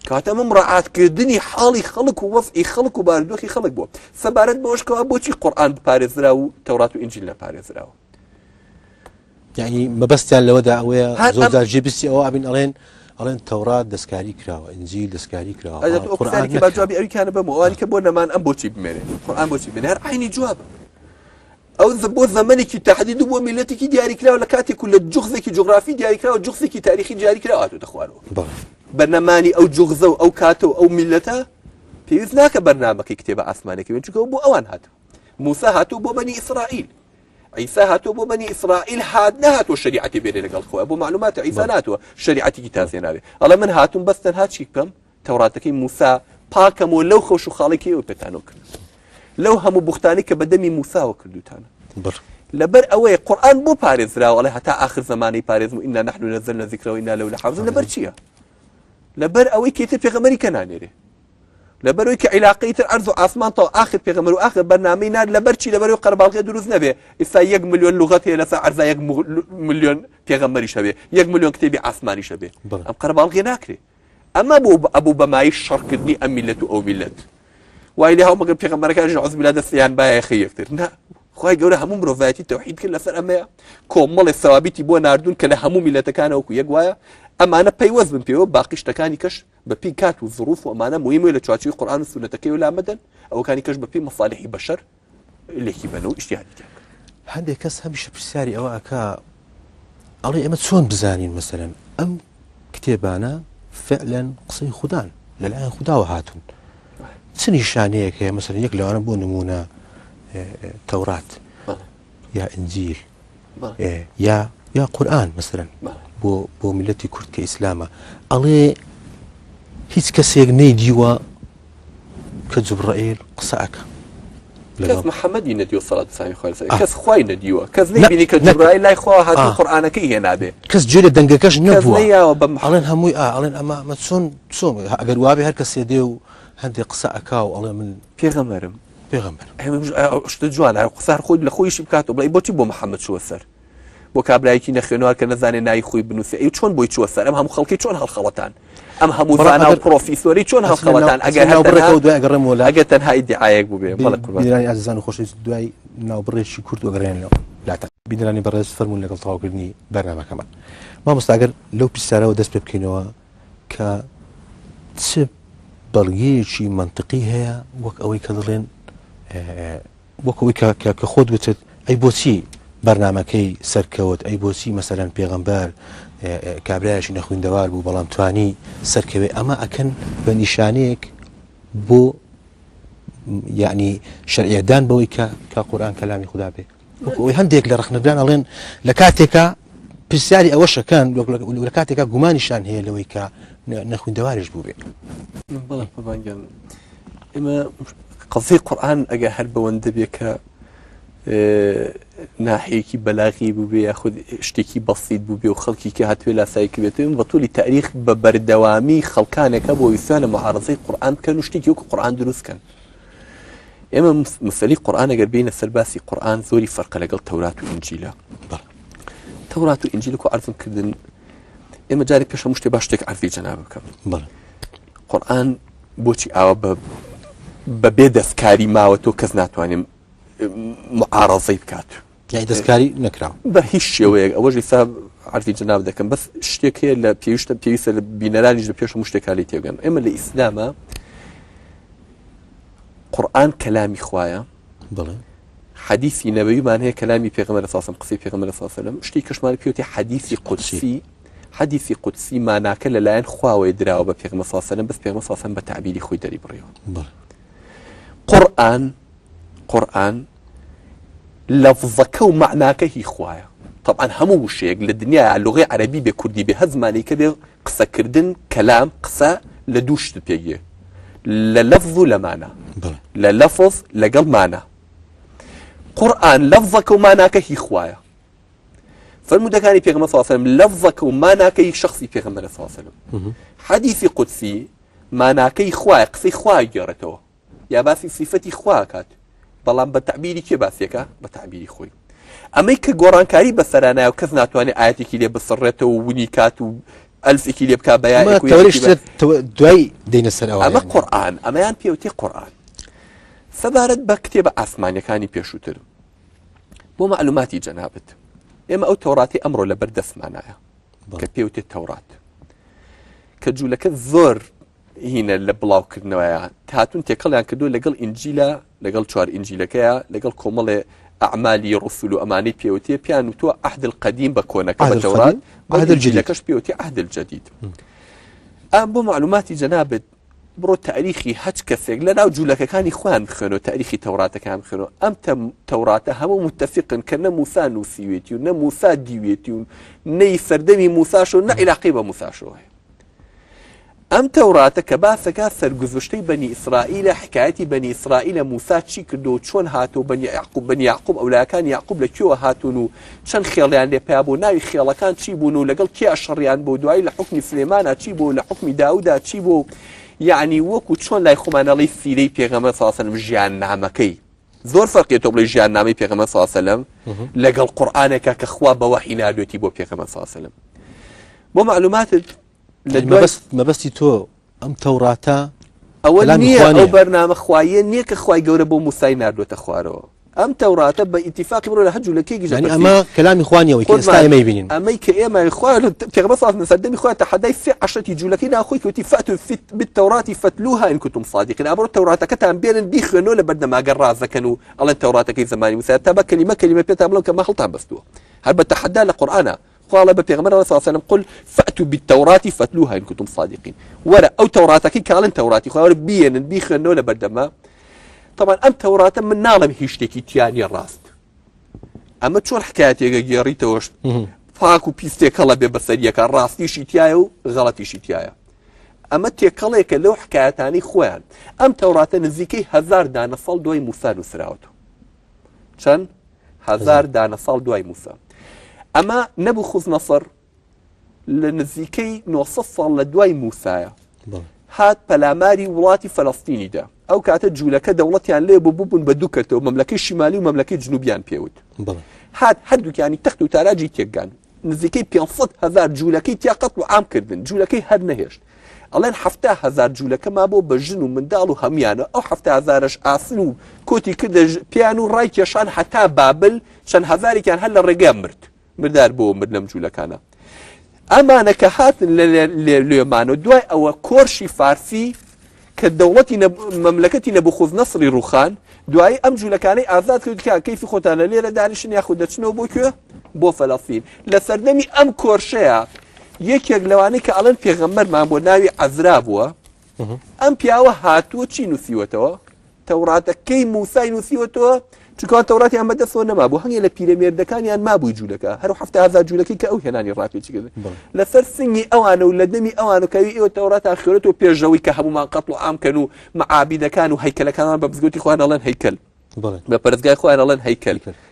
کاتە مڕعاتکردنی حاڵی خەڵک و وەفعی خەڵک و بارودۆخی خەڵک بووە سەبارەت بەوەشکەوە بۆچی قورئان بپارێزرا و تەورات و ئینجیل نەپارێزراوە یعنی مەبەستیان لەوەدا ئەوەیە زۆرجار جێبستی ئەوە ئەبین ئەڵێن تەورات دەستکاری کراوە ئینجیل دەستکاری کراوە قورئانی کە باجوابی ئەویکانە بەم ئەوانی کە بۆ نەمان ئەم بۆچی بمێنێ قورئان بۆچی بێنێ هەر عینی جوابە ئەو بۆ زەمانێکی تەحدید و بۆ میلەتێکی دیاریکراوە لە کاتێک و لە جوخزێکی جوغرافی دیاریکراوە جوخزێکی تاریخی دیاریکراوە هاتووەتە خوارەوە بەرنەمانی ئەو جوغزە و ئەو کاتە و ئەو میلەتە پێویست ناکە بەرنامەکەی کتێبە ئاسمانێکی بێن چونکە بۆ ئەوان هاتووە موسا هاتووە بۆ بەنی ئیسرائیل عیسا هاتووە بۆ بەنی ئیسرائیل نەهاتوە شریعەتی بێنێ لەگەڵ خۆیان بۆ معلوماتە عیسا ناتوە شریعەتێکی تازە ناوێ ئەڵێ من هاتووم بەس تەنها چی بکەم تەوراتەکەی موسا پاکەمەوە لەو خۆش و خاڵێکی پێتانەوە کرد لەو هەموو بوختانی کە بەدەمی موساوە کردوتانە لەبەر ئەوەیە قورئان بۆ پارێزراوە ئەڵێ هەتا آخر زمانی پارێزم و ئینا نحن نزلنا الذکر وإنا له لحافظون لەبەر چییە لەبەر ئەوەی کە ئیتر پێغەمبەری کە نانێرێ لەبەر ئەوەی کە عیلاقەی تر عەرز و ئاسمان تەواو آخر پێغەمبەر و آخر بەرنامەی نار لەبەر چی لەبەر ئەوەی قەرەباڵغی دروست نەبێ ئێستا 1 ملیۆن لوغەت هەیە لەسەر عەرزا 1 ملیۆن پێغەمبەریش هەبێ 1 ملیۆن کتێبی ئاسمانیش هەبێ ئەم قەرەباڵغی ناکرێ ئەمە بۆ ئەبوو بەمایی شەڕکردنی ئەم میلەت و ئەو میلەت وای لێ هەوو مەگەر پێغەمبەرەکانیش عەوزو بالله دەستیان بایە یەخی یەکتر نا خوای گەورە هەموو مرۆڤایەتی تەوحید کرد لەسەر ئەمەیە کۆمەڵی ثەوابیتی بۆ ناردوون کە لە هەموو میلەتەکانە وەکو یەک وایە ئەمانە پەیوەست بن پێوە باقی شتەکانی کەش بەپی کات و ظروف و ئەمانە مهمە لە چوارچووی قورئان و سونەتەکەی و لامەدەن ئەوەکانی کەش بەپی مەصالحی بەشەر لێکی بنەوە ئیجتیهادی تێکەن. هەندێک کەس هەمیشە پرسیاری ئەوە ئەکا ئەڵێ ئێمە چۆن بزانین مەسەلەن ئەم کتێبانە فعلا قسەی خوددان لەلایەن خودداوە هاتوون چ نیشانەیەک هەیە مەسەلەن یەک لەوانە بۆ نمونە تەورات یا ئینجیل یا قورئان مەسەلەن بۆ میلەتی کورد کە ئیسلامە ئەڵێ هیچ کەسێک نەیدیوە کە جوبرائیل قسە ئەکا کەس محەممەدی نەدیوە سەڵات سامی خوای کەس خوای نەدیوە کەس نەیبینی کە جوبرائیل لای خوا هاتوو قورئانەکەی هێنابێ کەس گوێ لە دەنگەکەش نەبووە ئەڵێن هەمووی ئەڵێن ئەمە چۆن ئەگەر وابێ هەر کەسێ دێ و هەندێک قسە ئەکا و ئەڵێ من پێغەمبەرم شتە جوانە قسار خۆی لە خۆیشی بکاتەوە بڵێ بۆچی بۆ محەممەد چوە سەر بۆ کابرایەکی نەخوێنوار کە نەزانێ ناوی خۆی بنووسێ ئەی چۆن بۆی چوە سەر ئەم هەموو خەڵکی چۆن هەڵخەڵەتان ئەم هەموو زانا و پرۆفیسۆری چۆن هەڵخەڵەتان ئەگەر تەنها ئیدعایەک بوو بێ بیرانی ئازیزان و خۆشەویست دوای ناوبڕێکی کورد وەگەڕێنەوە لاتە بینرانی بەڕێز فەرموون لەگەڵ تەواوکردنی بەرنامەکەمان مامۆستا ئەگەر لەو پیسارەوە دەست پێ بکەینەوە کە چ بەڵگەیەکی منطقی هەیە وەک ئەوەی کە دەڵێن وەک ئەوەی کە خۆت وتت ئەی بۆچی بەرنامەکەی سەرکەوت ئەی بۆچی مەسەلەن پێغەمبەر کابرایەکی نەخوێندەوار بوو بەڵام توانی سەرکەوێ ئەمە ئەکەن بە نیشانەیەک بۆ یعنی شەرعیەدان بەوەی کە قورئان کەلامی خوددا بێ وەکەوەی هەندێک لە ڕەخنەدان ئەڵێن لە کاتێکە پرسیاری ئەوەشەکەن لە کاتێکە گومانیشان هەیە لەوەی کە نەخوێندەواریش بوو بێ ئێمە قەزەی قورئان ئەگە هەر بەوەندە بێ کە ناحەیەکی بەلاغی بوو بێ یاخود شتێکی بەسیط بوو بێ و خەڵکی کە هاتوێ لاسایکە بێتەوە بە توولی تاریخ بە بەردەوامی خەڵکانێکە بۆ ویسانە مەعارەزەی قورئان بکەن و شتێکی وەکو قورئان دروستکەن. ئێمە مەسەلەی قورئان ئەگەر بینە سەر باسی قورئان زۆری فەرقە لەگەڵ تەورات و ئینجیلە. تەورات و ئینجیل و عەرزم کردن ئێمە جارێک پێش هەموو شتێ باش شتێک عەرزی جەناب بکەم. قورئان بۆچی ئاوە بە بێدەستکاری ماوەتەوە کەس ناتوانێت معارەزەی بکات یعنی دەستکاری نەکراوە بە هیچ شێوەیەک ئەوەش ئێستا عەرزی جەناب دەکەم بەس شتێک هەیە لە پێویستە لە بینەرانیش لە پێش هەموو شتێکالی تێبگەن. ئێمە لە ئیسلامە قورئان کەلامی خوایە حەدیثی نەبەویمان هەیە کەلامی پێغەمبەر ساسم قسەی پێغەمبەر ساسەلەم شتی کەشمان پێوتی حەدیثی قودسی حەدیثی قودسی ماناکە لەلایەن خواوەی دراوە بە پێغەمبەر ساسەلەم بەس پێغەمبەر ساسەلەم بە تعبیری خۆی دەری بڕیەوە. قورئان لەفزەکە و معناکەی خوایە طبعا هەموو شتێک لە دنیا لغەی عەرەبی بێ کوردی بێ هەر زمانێکە بێ قسەکردن کەلام قسە لە دوو شت پێگیە لە لەفظ و لە مانا لە لەفظ لەگەڵ مانا. قورئان لەفزەکە و ماناکەی خوایە فەرمودەکانی پێغەمبەر صلی الله علیه و سلم لەفزەکە و ماناکەی شخصی پێغەمبەر صلی الله علیه و سلم. حەدیثی قودسی ماناکەی خوایە قسەی خوای گێڕێتەوە یا باسی صفەتی خوا کات بەڵام بە تعبیری کێ باسیەکە بە تعبیری خۆی. ئەمەی کە گۆڕانکاری بەسەرانایە و کەس ناتوانێت ئاەتێکی لێ بسڕێتەوە و ونی کات و ئەلفێکی لێ بکات بە دوای دێنە سەر ئەوە. ئەمە قورئان ئەمەیان پێوتێ قورئان سەبارەت بە کتێبە ئاسمانیەکانی پێشووتر بۆ معلوماتی جەنابەت ئێمە ئەو تەوراتی ئەمڕۆ لە بەردەستمانایە کە پێوتێت تەورات کە جوولەکە زۆر هینە لە بڵاوکردنەوەیە هاتوون تێکەڵیان کردو لەگەڵ ئینجیلە لەگەڵ چوار ئینجیلەکەیە لەگەڵ کۆمەڵێ ئەعمالی ڕسول و ئەمانەی پێوتێ پیان وتووە عەهد القەدیم بە کۆنەکە بە تەورات عەهد الجەدیدەکەش پێوتێ عەهد الجەدید. ئەم بۆ معلوماتی جەنابەت بڕۆ تاریخی هەچ کەسێک لە ناو جوولەکەکانی خۆیان بخوێنەوە تاریخی تەوراتەکان بخوێنەوە ئەم تەوراتە هەموو متفقن کە نە موسا نووسیوێتی و نە موسا دیوێتی و نەی سەردەمی موساش و نە عیلاقی بە موساشەوە. ئەم تەوراتە کە باسەکە سەرگوزشتەی بەنی ئیسرائیلە حکایەتی بەنی ئیسرائیلە موسا چی کردو چۆن هاتۆ بەنی یعقوب ئەولایەکانی یعقوب لەکوێوە هاتوون و چەند خێڵیان لێ پیا بوو ناوی خێڵەکان چی بوون و لەگەڵ کێ ئەشەڕیان بۆ دوایی لە حوکمی سلێمانە چی بوو لە حوکمی داوودا چی بوو یعنی وەکو چۆن لای خۆمانەڵی سیرەی پێغەمبەر صلی الله علیه و سلم ژیان نامەکەی زۆر فەرقێتەوە بڵێ ژیان نامەی پێغەمبەر صلی الله علیه و سلم لەگەڵ قورئانێکە کە خوا بە وەحی ناردوێتی بۆ پێغەمبەر صلی الله علیه و سلم. بۆ معلوماتت مەبەستی تۆ ئەم تەوراتە ئەوە نییە ئەو بەرنامە خوایە نییە کە خوای گەورە بۆ موسای ناردوێتە خوارەوە ام تورات باتفاق من ولا هجوا لك يعني اما كلام اخواني وكي ما يبينين اما كي ما اخوان في غبصه نسدم اخوان تحدي في 10 يجوا لك اخوك وتفاتوا بالتوراة فتلوها ان كنتم صادقين امر التوراة كتام بين بيخنوا لبدنا ما قراز كانوا الله التوراة كي زمان وساتبا كلمه بتعملوا كما خلطها بستوها هل بتحدى القران قال بيغمر الله صلى الله عليه وسلم قل فاتوا بالتوراة فتلوها ان كنتم صادقين ولا او توراة كان توراة اخوان بين بيخنوا لبدنا طبعا ام توراة من نعلم هيشتكي تياني الراست اما شو حكايتي جيريتوش فاكو بيستيك الله ببصريك الراستي شيتيايو غلطي شيتيايا اما تيكليك لو حكايتاني خوان ام توراة نزيكي 1000 دانا صال دوي موسى نسراوتو شن 1000 دانا صال دوي موسى اما نبوخذ نصر لنزيكي نوصف لدوي موسى هات بلاماري ولاتي فلسطيني دا او كاتت جولك دولتيان لي بوبون بدوكتو مملكه شمالي ومملكه جنوبيان بيوت هات حدك يعني تختو تاراجي تيغان نزيكي 500,000 جولكي تيقتلوا عام كردن جولكي هاد نهيش الله حفتا 1000 جولك ما بو بجنو من دالو هميانه او حفتا 1000 اسلو كوتي كده بيانو رايت شان حتى بابل شان 1000 كان هلا الرقام مردار بو مردم جولك انا اما انا كهات ليمانو دواي او كورشي فارسي كدولتي مملكتي نبوخذ نصري روخان دواي امجو لكاني ازاد كيف خوتانا ليره دانشن ياخذ شنو بوكو بو فلسطين لسردمي ام كورشيا يكيك لواني كالن بيغمر ما بو ناوي عزرابوا ام بياوه هاتو تشي نسيوتو توراتك كي موسى نسيوتو چکان توراتي ام دسو نما بو هنگي لبيرامير دكانيان ما بو جولكا هرو حفته هذا جولكي كاو هناني رافي چي كده لسرسني اوانو ولدمي اوانو كاي او تورات اخرته بيرجوي كهبو ما قتلوا ام كانوا معابد كانوا هيكل كانوا ببزغوتي خوان الله هيكل بپرزگای خوان الله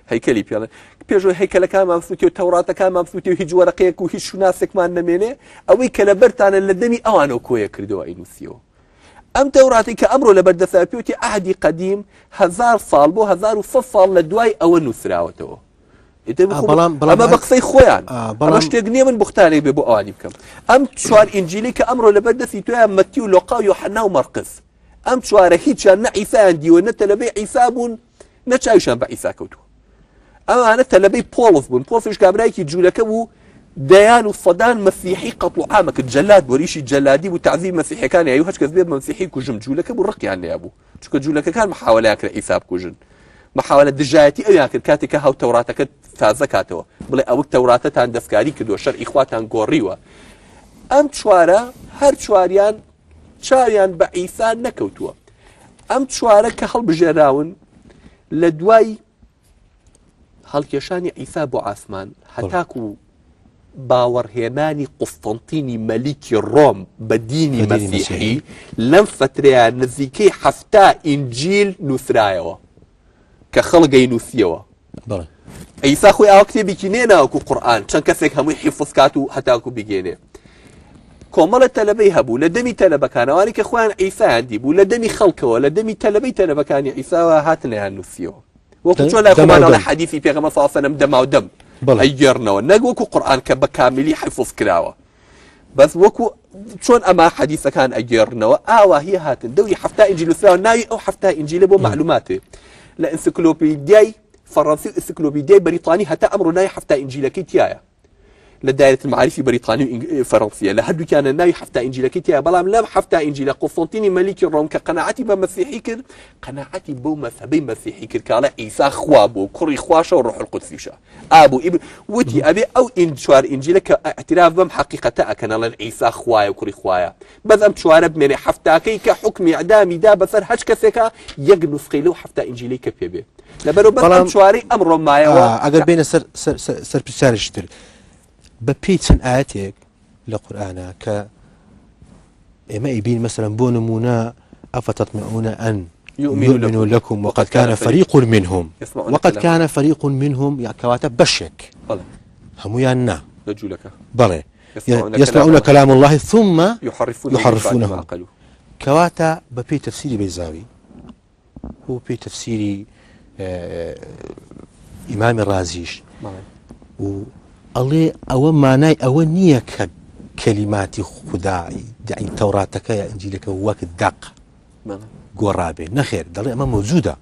هيكلي بيالا بيرجو هيكل كان مفوتي تورات كان مفوتي هيج ورقيك وهيج شناسك ما نمينه اوي كلبرتان لدمي اوانو كويا كردو اينوسيو ام توراتي كامرو لبرد ثابيوتي عهدي قديم 1000 صال بو 1100 صال لدواي او نسراوتو اما بقصي خويان اما اشتقني من بختاني ببو اواني بكم ام شوار انجيلي كامرو لبرد ثيتويا متيو لوقا يوحنا ومرقس ام شوار هيتشان عيسى عندي ونتلبي عيسى بون نتشايشان بعيسى كوتو اما انا تلبي بولس بون بولس كابرايكي جولكو ديان وصدان مسيحي قتلوا عامك الجلاد وريشي الجلادي وتعذيب مسيحي كان ايوه هاش كذبيب مسيحي كوجم جولك ابو الرقي يعني يا ابو شو جولك كان محاوله ياكل حساب كوجن محاوله دجايتي او ياكل كاتك هاو توراتك فازكاتو بلا او توراتك عند دفكاري كدو شر اخواتان غوريوا ام شواره هر شواريان شاريان بعيسى نكوتوا ام شواره كحل بجراون لدواي هل كشاني عيسى ابو عثمان حتاكو باورهێنانی قوستنتینی مەلیکی ڕۆم بە دینی مەسیحی لەم فترەیە نزیکەی 7 ئینجیل نووسرایەوە کە خەڵگەی نووسیەوە ئەیسا خۆی ئاوا کتێبێکی نێناوەکو قورئان چەند کەسێک هەمووی حیفظ کات و هەتاکو بگێنێ کۆمەڵە تەلەبەی هەبوو لە دەمی تەلەبەکانەوانی کە خۆیان ئەیسایان دیبوو لە دەمی خەڵکەوە لە دەمی تەلەبەی تەلەبەکانی ئەیساوە هاتنیان نووسیەوە وەکو چۆن لای خۆمانەوە لە حەدیثی پێغەمبەر صلی الله علیه و سلم دەما و دەم ئەیگێڕنەوە نەک وەکو قورئان کە بە کاملی حیفظ کراوە بەس وەکو چۆن ئەما حەدیثەکان ئەگێڕنەوە ئاوا هی هاتن دەوری 7 ئینجیل نووسراوە ناوی ئەو 7 ئینجیلە بۆ معلوماتێ لە ئەنسیکلۆپیدیای فەڕەنسی و ئەنسیکلۆپیدیای بەریتانی هەتا ئەمڕۆ ناوی 7 ئینجیلەکەی تایە لە دایرەتی المعارفی بەریتانی و فەڕەنسیە لە هەردووکیانە ناوی 7 ئینجیلەکەی تایە بەڵام لەم 7 ئینجیلە قوستنتینی مەلیکی ڕۆم کە قەناعەتی بە مەسیحی کرد قەناعەتی بەو مەذهەبەی مەسیحی کرد کە ئەڵێ ئیسا خوا بوو کوڕی خواشە و ڕوح القودسیشە ئابوو ئیبن وتی ئەبێ ئەو چوار ئینجیلە کە ئەعتراف بەم حەقیقەتە ئەکەن ئەڵێن ئیسا خوایە و کوڕی خوایە بەس ئەم چوارە بمێنێ هەفتاکەی کە حوکمی ئەعدامی دا بەسەر هەچ کەسێکە یەک نوسخەی لەو 7 ئینجیلەی کە پێ بێ لەبەرەوە بەس ئەم چوارەی ئەمڕۆ مایەوە ئەگەر بێنە سەر پرسیارشتر بەپێی چەند ئاەتێک لە قورئانە کە ئێمە ئیبین مەسەلەن بۆ نمونە ئەفتەطمعون ئەن يؤمنوا لكم وقد كان فريق منهم يعني كواتب بشك هميان نا بلى يسمعون كلام الله ثم يحرفونه كواتا ببي تفسيري بيزاوي هو بي تفسيري إمام الرازيش الله أو معناي أو نيك كلمات خداعي يعني توراتك يا إنجيلك واك الدق قرابه نخير دلي أمام موجودة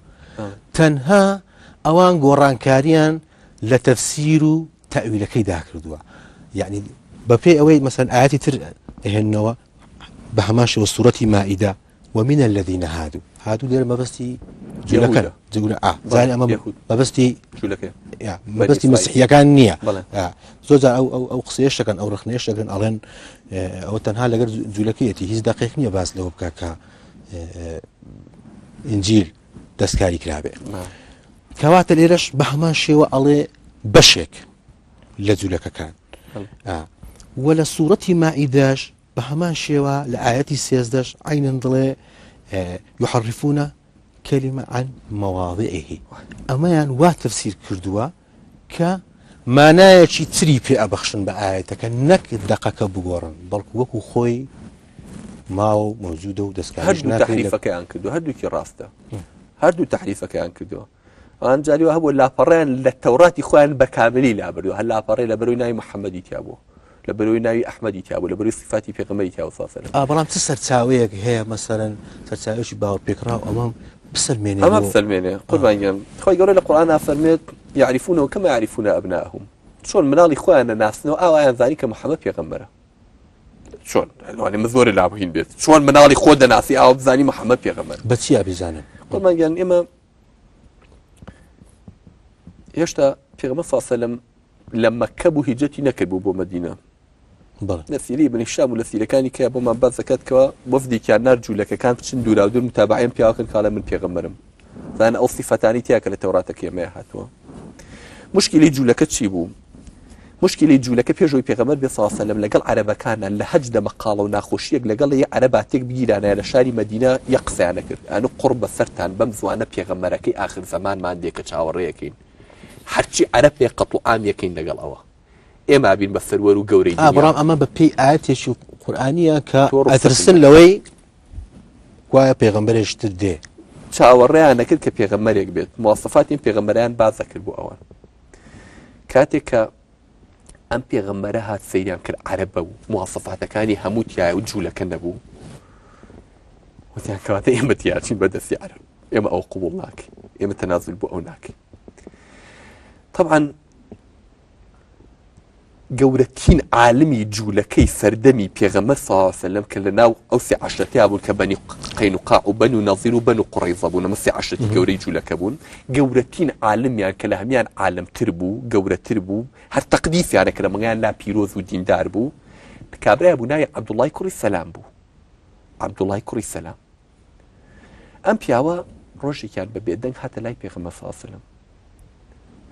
تنها ئەوان گۆڕانکاریان لە تەفسیر و تەویلەکەی داکردووە یعنی بەپێی ئەوەی مەسەن ئاەتی تر هێننەوە بە هەماشەوە سوورەتی مائیدە ومن الذين هادوا لێرە مەبەستی جوولەکە زانانی ئەمە مەبەستی مەبەستی مەسیحیەکان نییە زۆر ئەو قسەیەش دەکەن ئەو ڕخنەیەش دەکەن ئەڵێن ئەوە تەنها لەگەر جوولەکەیەتی هیچ دەقیق نییە باس لەوە بکە کە ئینجیل دەستکاری کرابێ کەواتە لێرەش بە هەمان شێوە ئەڵێ بەشێک لە جوولەکەکان وە لە سوورەتی مائیدەش بە هەمان شێوە لە ئاەتی سێزدەش عینەن دڵێ يحرفون كلمة عن مواضعه ئەمەیان وا تەفسیر کردووە کە مانایەکی تری پێ ئەبەخشن بە ئاەتەکە نەک دەقەکە بگۆڕن بەڵکو وەکو خۆی ماوە مەوجودە و دەستکاریش هەردوو تەحریفەکەیان کردو هەردووکی ڕاستە هەردوو تەحریفەکەیان کردووە ئەوان جاریوە هەبوو لاپەڕیان لە تەوراتی خۆیان بە کاملی لابردووە هەر لاپەڕێ لە بەروی ناوی محەممەدی تیا بوو لە بەروی ناوی ئەحمەدی تیا بوو لە بەروی صفاتی پێغەمبەری تیا وسڵام بەڵام چ سەرچاوەیەک هەیە مەسەرەن سەرچاوێکی باوەڕ پێکراو ئەمە بسەلمێنێ ئەمە بسەلمێنێ قوربانیان خۆی گەورەی لە قورئان فەرمێت يعرفونه كما يعرفون أبناءهم چۆن مناڵی خۆیان ناسنەوە ئەویان زانی کە محەممەد پێغەمبەرە چۆن من زۆری لابووین بێت چۆن مناڵی خۆ دەناسی ئەو بزانی محەممەد پێغەمبەر بەچی ئابیزانن قوربانیان ئێمە هێشتا پێغەمبەر صلی الله علیه و سلم لە مەککە بوو هیجرەتی نەکرد بوو بۆ مەدینە لە سیری بنی شام و لە سیرەکانی کە بۆمان باز دەکاتکەوە وەفدێکیان نار جوولەکەکان بچن دووراودور متابعەیان پیاوەکەن کاڵە من پێغەمبەرم زانە ئەو سیفەتانی تیا کە لە تەوراتەکە ئێمەیە هاتووە مشکلی جوولەکە چی بوو مشکلی جوولەکە پێشەوەی پێغەمبەر بێ صلی الله علیه و سلم لەگەڵ عەرەبەکانە لە حەج دەمەقاڵە و ناخۆشیەک لەگەڵ یە عەرەباتێک بگیرانە لە شاری مەدینە یە قسەیانە کرد ئەنو قورب بەسەرتان بەم زوانە پێغەمبەرەکەی ئاخر زەمانمان دێ کە چاوەڕێیەکەین هەرچی عەرەب پێ قەت و عام یەکەین لەگەڵ ئەوە ئێمە بین بە سەروەر و گەورەی دنیا بەڵام ئەمە بە پێی ئاەتێکی قورئانیە کە ئەترسن لەوەی وایە پێغەمبەرێکی تر دێ چاوەڕێیان نەکرد کە پێغەمبەرێک بێت مواصفاتی پێغەمبەریان باز دەکرد بۆ ئەوە کاتێک کە ئەم پێغەمبەرە هات سەیریان کرد عەرەبە و مواصفاتەکانی هەموو تایە و جوولەکە نەبوو وتیان کەواتە ئێمە تیاچین بەدەستی عەرەب ئێمە ئەو قبوڵ ناکەین ئێمە تەنازل بۆ ئەو ناکەین طبعا گەورەترین عالمی جوولەکەی سەردەمی پێغەمبەر صلی الله علیه و سلم کە لەناو ئەو سێ عەشرەتەیە بوون کە بەنی قەینوقاع و بەنو نەظیر و بەنو قوڕەیزە بوون ئەمە سێ عەشرەتی گەورەی جوولەکە بوون گەورەترین عالمیان کە لە هەمیان عالمتر بوو گەورەتر بوو هەر تەقدیسیانە کە لە مەگەیان لا پیرۆز و دیندار بوو کابرایە بوو ناوی عەبدوڵڵای کوڕی سەلام بوو عەبدوڵڵای کوڕی سەلام ئەم پیاوە ڕۆژێکیان بە بێدەنگ هاتە لای پێغەمبەر صلی الله علیه و سلم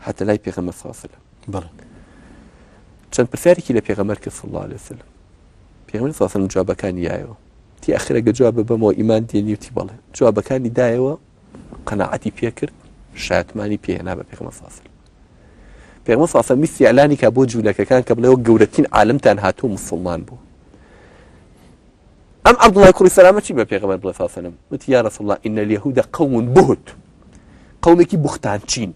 هاتە لای پێغەمبەر صلی الله علیه و سلم بەڵێ چەند پرسیارێکی لە پێغەمبەر کرد صلی الله علیه و سلم پێغەمبەر صلی الله علیه و سلم جوابەکانی دایەوە تی ئەخرەگە جواب بەمەوە ئیمان دێنی وتی بەڵێ جوابەکانی دایەوە قەناعەتی پێ کرد شایەتمانی پێهێنا بە پێغەمبەر صلی الله علیه و سلم پێغەمبەر صلی الله علیه و سلم ویستی ئەعلانی کە بۆ جوولەکەکان کە بڵێەوە گەورەترین عالمتان هاتووە موسڵمان بوو ئەم عەبدوڵڵای کوڕی سەلامە چی بە پێغەمبەر بڵێ صلی الله علیه و سلم وتی یا رسول الله ئین اليهود قوم بهت قومێکی بوختانچین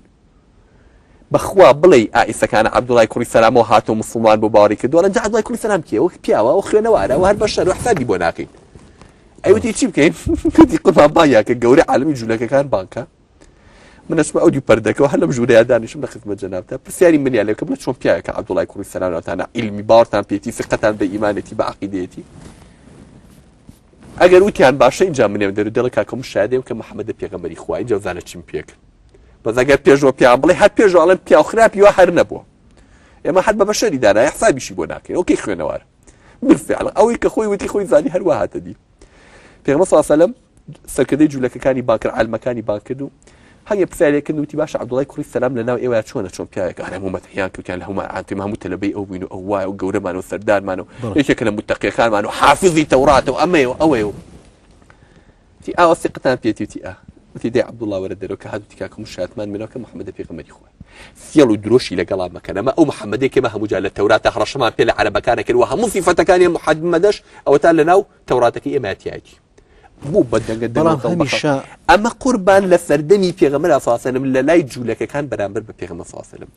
بەخوا بڵێ ئائیسەکانە عەبدوڵڵای کوڕی سەلامەوە هاتۆ موسڵمان بۆ باوەڕی کردووە لەنجا عەبدوڵڵای کوڕی سەلام کێ وەک پیاوە ئەو خوێنەوارە و هەر بەشەر و حسابی بۆ ناکەین ئەیوتی چی بکەین وتی قوربان بایا کە گەورەی عالمی جوولەکەکان بانکە منەچمە ئەودی پەردەکەەوە هەر لەم ژوورەیە دانیشم لە خزمەت جەنابتە پرسیاری منیان لێ کە بڵێ چۆن پیاوێکە عەبدوڵڵای کوڕی سەلامەوەتانە عیلمی باوەڕتان پێێتی فقەتان بە ئیمانێتی بە عەقیدەیەتی ئەگەر وتیان باشە اینجا منێ دەرو دڵە کاکەم شادێم کە محەممەدە پێغەمبەری خوا اینجا زانە چیم پێکرد بەس ئەگەر پێشەوە پیان بڵێ هەر پێشەوە ئەڵێن پیا و خراپی وا هەر نەبووە ئێمە هەر بە بەشەری دانایە حسابیشی بۆ ناکەین ئۆکەی خوێنەوارە بالفعل ئەوەی کە خۆی وتی خۆی زانی هەروە هاتە دی پێغەمبەر صلی الله علیه و سلم سەرکردەی جوولەکەکانی بانکرد عالمەکانی بانکرد و هەنگێ پرسیارێکردن وتی باشە عەبدوڵڵای کوڕی سەلام لەناو ئێوە چۆن پیاوێکە هەموو مەتحیان کەوتیان لە هەموو تەلەبەی ئەو بووین و ئەو وایە و گەورەمان و سەردارمان و یەکێکە لە متەقیەکانمان و حافظی تەوراتە و ئەمەیە و ئەوەیە و تی ئاوە سیقتان پێێتی وتی وتی دەی عەبدوڵڵا وەرە دەرەوە کە هاتووتی کاکەم شایەتمان منەوە کە محەممەدە پێغەمبەری خوا فێڵ و درۆشی لەگەڵا مەکەن ئەمە ئەو محەممەدێک کێمە هەموو جا لە تەوراتە هەڕەشەمان پێ لە عەرەبەکانە کردووە هەموو سیفەتەکانی محەممەدەش ئەوە تا لەناو تەوراتەکەی ئێمەتیایەتی بوو بەدەنگە هەمیشە ئەمە قوربان لە سەردەمی پێغەمبەر صلی الله علیه و سلم لە لای جوولەکەکان بەرامبەر بە پێغەمبەر صلی الله علیه و سلم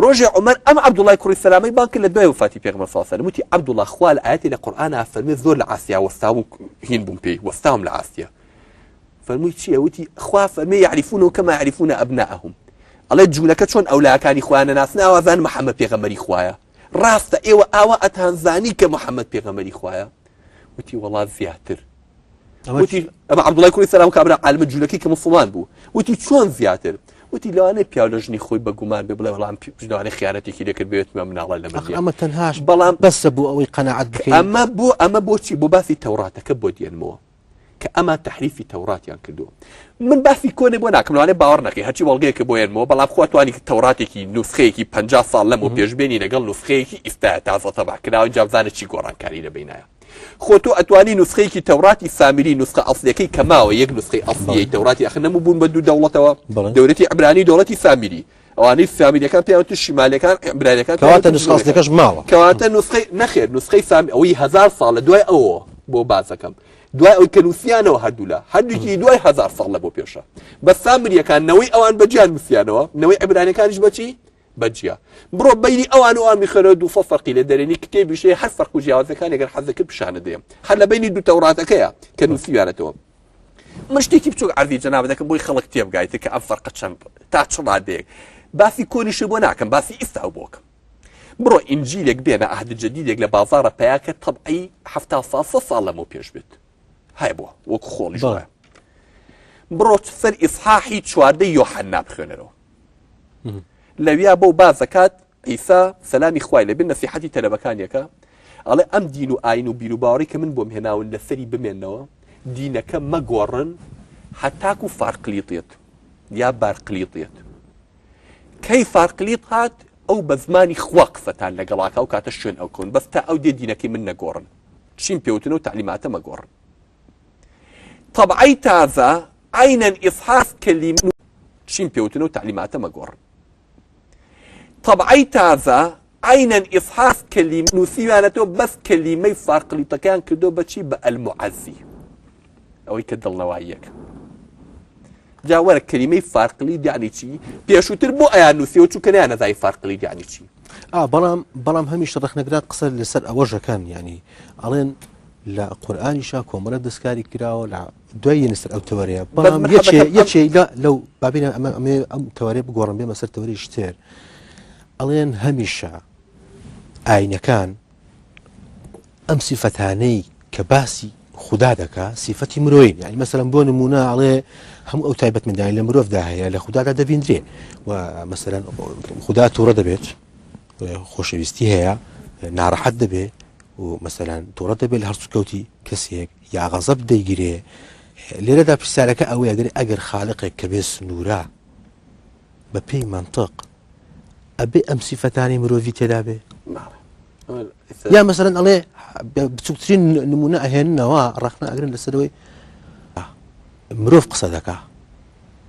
ڕۆژێ عومەر ئەم عەبدوڵڵای کوڕی سەلامەی بان کرد لە دوای وفاتی پێغەمبەر صلی الله علیه و سلم وتی عەبدوڵڵا خوا لە ئاەتی لە قورئانە فەرمێ زۆر لە ئاسیا وەستاوم هین بووم پێی وەستاوم لە ئاسیا فەرمووی چییە وتی خوا فەرمێ یعرفونه كما يعرفون أبناءهم ئەڵێ جوولەکە چۆن ئەولاکانی خۆیانە ناسن ئاوازان محەممەد پێغەمبەری خوایە ڕاستە ئێوە ئاوا ئەتانزانی کە محەممەد پێغەمبەری خوایە وتی وەڵات زیاتر وتی ئەمە عەبدوڵای کوڕی سەلام کابرا عالمە جوولەکەی کە موسڵمان بوو وتی چۆن زیاتر وتی لەوانەیە پیاو لە ژنی خۆی بە گومان بێ بڵێ وەڵام ژنەوانەی خیانەتێکی لێکرد بێت مناڵە لە مەدیە ئەمە تەنهاش بەڵام بەسە بوو ئەوەی قەناعەت بکەین ئەمە بۆچی بۆ باسی تەوراتەکە بۆ دێنمەوە کە ئەمە تحریفی تەوراتیان کردو من باسی کۆنێ بۆ ناکەم لەوانەیە باوەڕ نەکەی هەرچی وەڵگەیەکە بۆ ێنمەوە بەڵام خۆ توانی تەوراتێکی نوسخەیەکی 50 ساڵ لەمەوە پێشبێنی لەگەڵ نوسخەیەکی ئیستاە تازە تەباکراوە اینجا بزانێت چی گۆڕانکاری لەبینایە خۆ تۆ ئەتوانی نوسخەیەکی تەوراتی سامری نوسخە ئەسڵیەکەی کەماوە یەک نوسخەی ئەسڵیەی تەوراتی ئەخ نەموو بوون بە دوو دەوڵەتەوە دەوڵەتی عبرانی دەوڵەتی سامری ئەوانەی سامیریەکان پێیان شیمالەکان عبرانیەکان کەواتە نوسخە ئەسڵیەکەش ماوە کەواتە نوسخەی نەخێر نوسخەی سامی ئەوەی 1000 ساڵ لە دوای ئەوە بۆ بازەکەم دوای ئەوی کە نووسیانەوە هەردوولا هەردووکی دوای 1000 ساڵ لە بۆ پێشە بە سامریەکان نەوەی ئەوان بەجیان نووسیانەوە نەوەی عبرانیەکانیش بەچی بەجیا بڕۆ بینی ئەوان و ئەوان میخەنەوە دوو فەرقی لە دەرێنی کتێبی شێ هەر فەرق و جیاوازەکان ئەگەر حەزەکرد پیشانە دێم هەر لە بینی دوو تەوراتەکەیە کە نووسیوانێتەوە من شتێکی بچووک عەردی جەناب دەکەم بۆی خەڵک تێبگایێت کە ئەم فەرقە چەند تا چ ڕادەیەک باسی کۆنیش بۆ ناکەم باسی ئێستا بۆکەم بڕۆ ئینجیلێک بێنە ئەهد جەدیدێک لە بازاڕە پەیاکە تەبعی 70 ساڵ لەمەوە پێش بێت هاي بووە وەکو خۆڵیش وایە بڕۆ سەر ئیسحاحی 14 یۆحەنا بخوێنەرەوە لەویا بۆ بازەکات ئیسا سەلامی خوای لەبێ نەسیحەتی تەلەبەکانیەکە ئەڵێ ئەم دین و ئاین و بیر و باوەڕی کە من بۆم هێناون لەسەری بمێننەوە دینەکە مەگۆڕن هەتاکو فارقلیتێت یا بارقلیتێت کەی فارقلیت هات ئەو بە زمانی خوا قسەتان لەگەڵاکە و کاتە شوێن ئەو کۆن بەس تا ئەو دێ دینەکەی من نەگۆڕن چین پێوتن و تعلیماتە مەگۆڕن طبعی تازە عینەن ئیسحاس کەلیمە چین پێوتن و تعلیماتە مەگۆڕن طبعی تازە عینەن ئیسحاس کەلیمە نووسیوانەتەوە بەس کەلیمەی فارقلیتەکان کردو بەچی بە ئەلموعەزی ئەوەی کە دڵنەواییەکە جا وەرە کەلیمەی فارقلی یعنی چی پێشووتر بۆ ئەیان نووسیەوە چووکە نەیانەزای فارقلی یعنی چی بەڵام هەمیشە ڕخنەگرات قسە لەسەر ئەوەژەکان ینی ئەڵێن لە قورئانیشا کۆمەڵە دەستکاری کراوە لە دوای نسر ئەو تەوەرەیە بەڵام یەکێ لەو بابینە ئەم تەوەرەیە بگۆڕم بێمە سەر تەوەرەی شتێر ئەڵێن هەمیشە ئاینەکان ئەم سیفەتانەی کە باسی خوددا دەکا سیفەتی مرۆین یعنی مەسەلەن بۆ نمونە ئەڵێ هەموو ئەو تایبەتمەندانی لە مرۆڤدا هەیە لە خوددادا دەبیندرێ و مەسەلەن خوددا تووڕە دەبێت خۆشەویستی هەیە ناڕەحەت دەبێت و مەسەلەن تووڕە دەبێت لە هەرچووکەوتی کەسێک یا غەزەب دەیگیرێ لێرەدا پرسیارەکە ئەوەیە ئەگەر خالقێک کە بێ سنوورە بە پێی منطق ئەبێ ئەم سیفەتانی مرۆڤی تێدا بێ یا مەسەلەن ئەڵێ بچووکترین نمونە ئەهێننەوە ڕەخنە ئەگرن لەسەرەوەی مرۆڤ قسە دەکا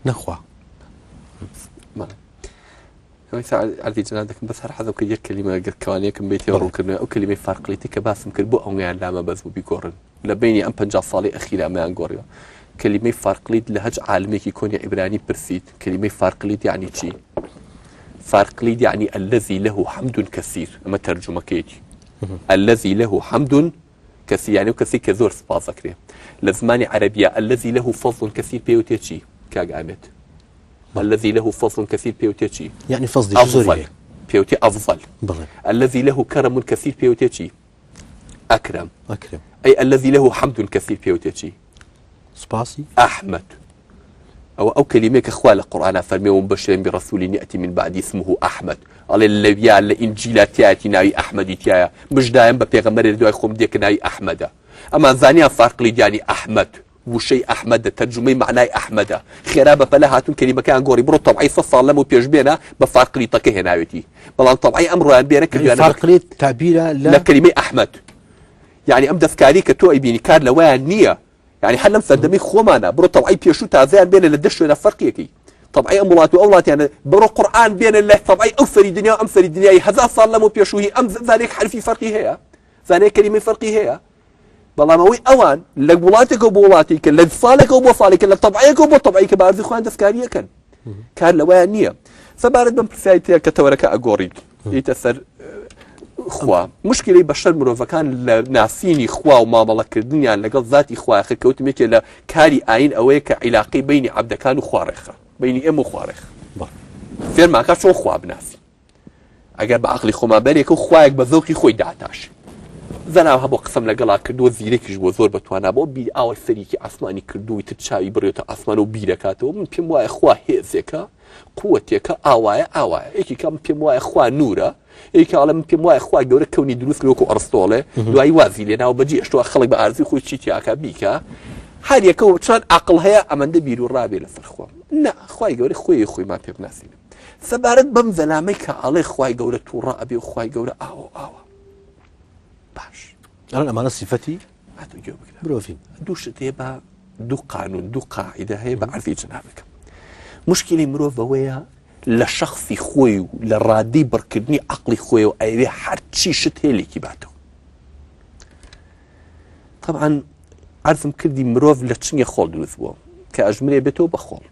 نەخوا عەردی جەناب دەکەم بەس هەر حەزم کرد یەک کەلیمە گەرکەوانەیەکم بێتەوە ڕوونکردنەوە ئەو کەلیمەی فارقلیتی کە باسم کرد بۆ ئەویان لامە بەس بوو بیگۆڕن لە بینی ئەم 50 ساڵی ئەخیرا ئەمەیان گۆڕیەوە کەلیمەی فارقلیت لە هەج عالمێکی کۆنی عیبرانی پرسیت کەلیمەی فارقلیت یعنی چی فارقلیت یعنی الذي له حمد كثير ئەمە تەرجومەکەیەتی الذي له حمد كثير يعني وكثير كزور سباز ذكره لزماني عربية الذي له فضل كثير بيوتيتشي كاقامت الذي له فضل كثير بيوتيتشي يعني فضل أفضل بيوتي أفضل بلد. الذي له كرم كثير بيوتيتشي أكرم أي الذي له حمد كثير بيوتيتشي سباسي أحمد أو كلمة كخوال القرآن فرمي ومبشر برسول يأتي من بعد اسمه أحمد على اللبيا الإنجيلات يأتي ناوي أحمد يتيا مش دائما ببيغمبر يردو يخوم ديك ناوي أحمد أما زانيا فرق لي يعني أحمد وشي أحمد ترجمي معناه أحمد خرابة فلا هاتون كلمة كان قوري برو طبعي صفا لمو بيجبينا بفرق لي طكه ناويتي بلان طبعي أمر أن بينا يعني فرق لي تعبيرا لا كلمة أحمد يعني أم دفكاري كتو أبيني كار لوان نية يعني حنا مصدمي خومانا برو طبعي بيشو تازان بين الدش ولا فرقيكي طبعي امولات واولات يعني برو قران بين الله طبعي اوفر الدنيا امثل الدنيا هذا صار لمو بيشو هي ام ذلك حرفي فرقي هي ذلك كلمه فرقي هي والله ما هو اوان لقولاتك وبولاتك لصالك وبصالك لطبعيك وبطبعيك بعرف اخوان دفكاريه كان لوانيه فبارد من برسايتي كتورك اغوري يتاثر خوا مشكلة بشر مروفكان ناسيني خوا ومامەڵەکردنیان لەگەڵ ذاتی خوا کەوتمێکێ لە کاری ئاین ئەوەیە کە عیلاقەی بینی عەبدەکان و خوارێخە بینی ئێمە و خوارێخ فێرماکە چۆن خوا بناسی ئەگەر بە عەقڵی خۆمان بەرێکە و خوایەک بە زەوقی خۆی داتاش زەناو هەبوو قسەم لەگەڵا کردووە زیرێکیش بۆ زۆر بەتوانە بۆ بیر ئاوە سەریکی ئاسمانی کردووی تر چاوی بڕێتە ئاسمان و بیرەکاتەوە من پێم وایە خوا هێزێکە قووەتێکە ئاوایە یەکی کە من پێم وایە خوا نورە یەکی کاڵە من پێم وایە خوا گەورە کەونی دروست وەکو ئەرستۆڵێ دوایی وازی لێناوە بەجێشتووە خەڵک بە ئارزوی خۆی چی تیاکە بیکە هەر یەکەوە چۆن عەقڵ هەیە ئەمەندە بیر و ڕابێ لەسەر خۆم نا خوای گەورە خۆیمان پێ بناسینە سەبارەت بەم زەلامەی کە ئاڵێ خوای گەورە تووڕە ئەبێ و خوای گەورە ئاوە باش الان ئەمانە سیفەتی هاتو گوێ بگرە مرۆڤین دوو شت هەیە بە دوو قانون دوو قاعیدە هەیە بە عەرفی جەنابەکەم مشکلی مرۆڤ ئەوەیە لە شەخصی خۆی و لە ڕادەی بڕکردنی عەقڵی خۆی و ئەوێ هەرچی شت هەیە لێکی باتەوە طبعا عەرفم کردی مرۆڤ لە چنگە خۆڵ دروست بووە کە ئەژمرێ بێتەوە بە خۆڵ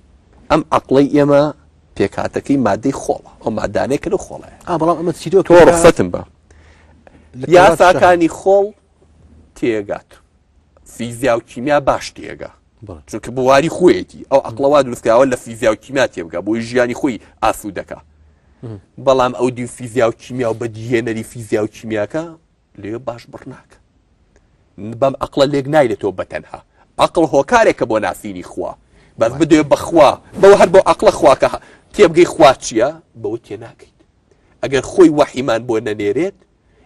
ئەم عەقڵەی ئێمە پێکاتەکەی مادەی خۆڵە ئەو مادانەیە کە لەو خۆڵەیە بەڵام ئەمە چیتۆ تۆ ڕخسەتم بە یاساکانی خۆڵ تێگات فیزیا و کیمیا باش تێگا چونکە بواری خۆیەتی ئەو عەقڵەوا دروستکراوە لە فیزیا و کیمیا تێبگا بۆی ژیانی خۆی ئاسوودەکە بەڵام ئەو دی فیزیا و کیمیا و بەدیهێنەری فیزیا و کیمیاکە لێ باش بڕناکە بەم عەقڵە لێک نایرێتەوە بەتەنها عەقڵ هۆکارێکە بۆ ناسینی خوا بەس بدوێ بەخوا بەو هەر بۆ عەقڵە خواکە تێبگەی خوا چییە بەوە تێناکەیت ئەگەر خۆی وەحیمان بۆ نەنێرێت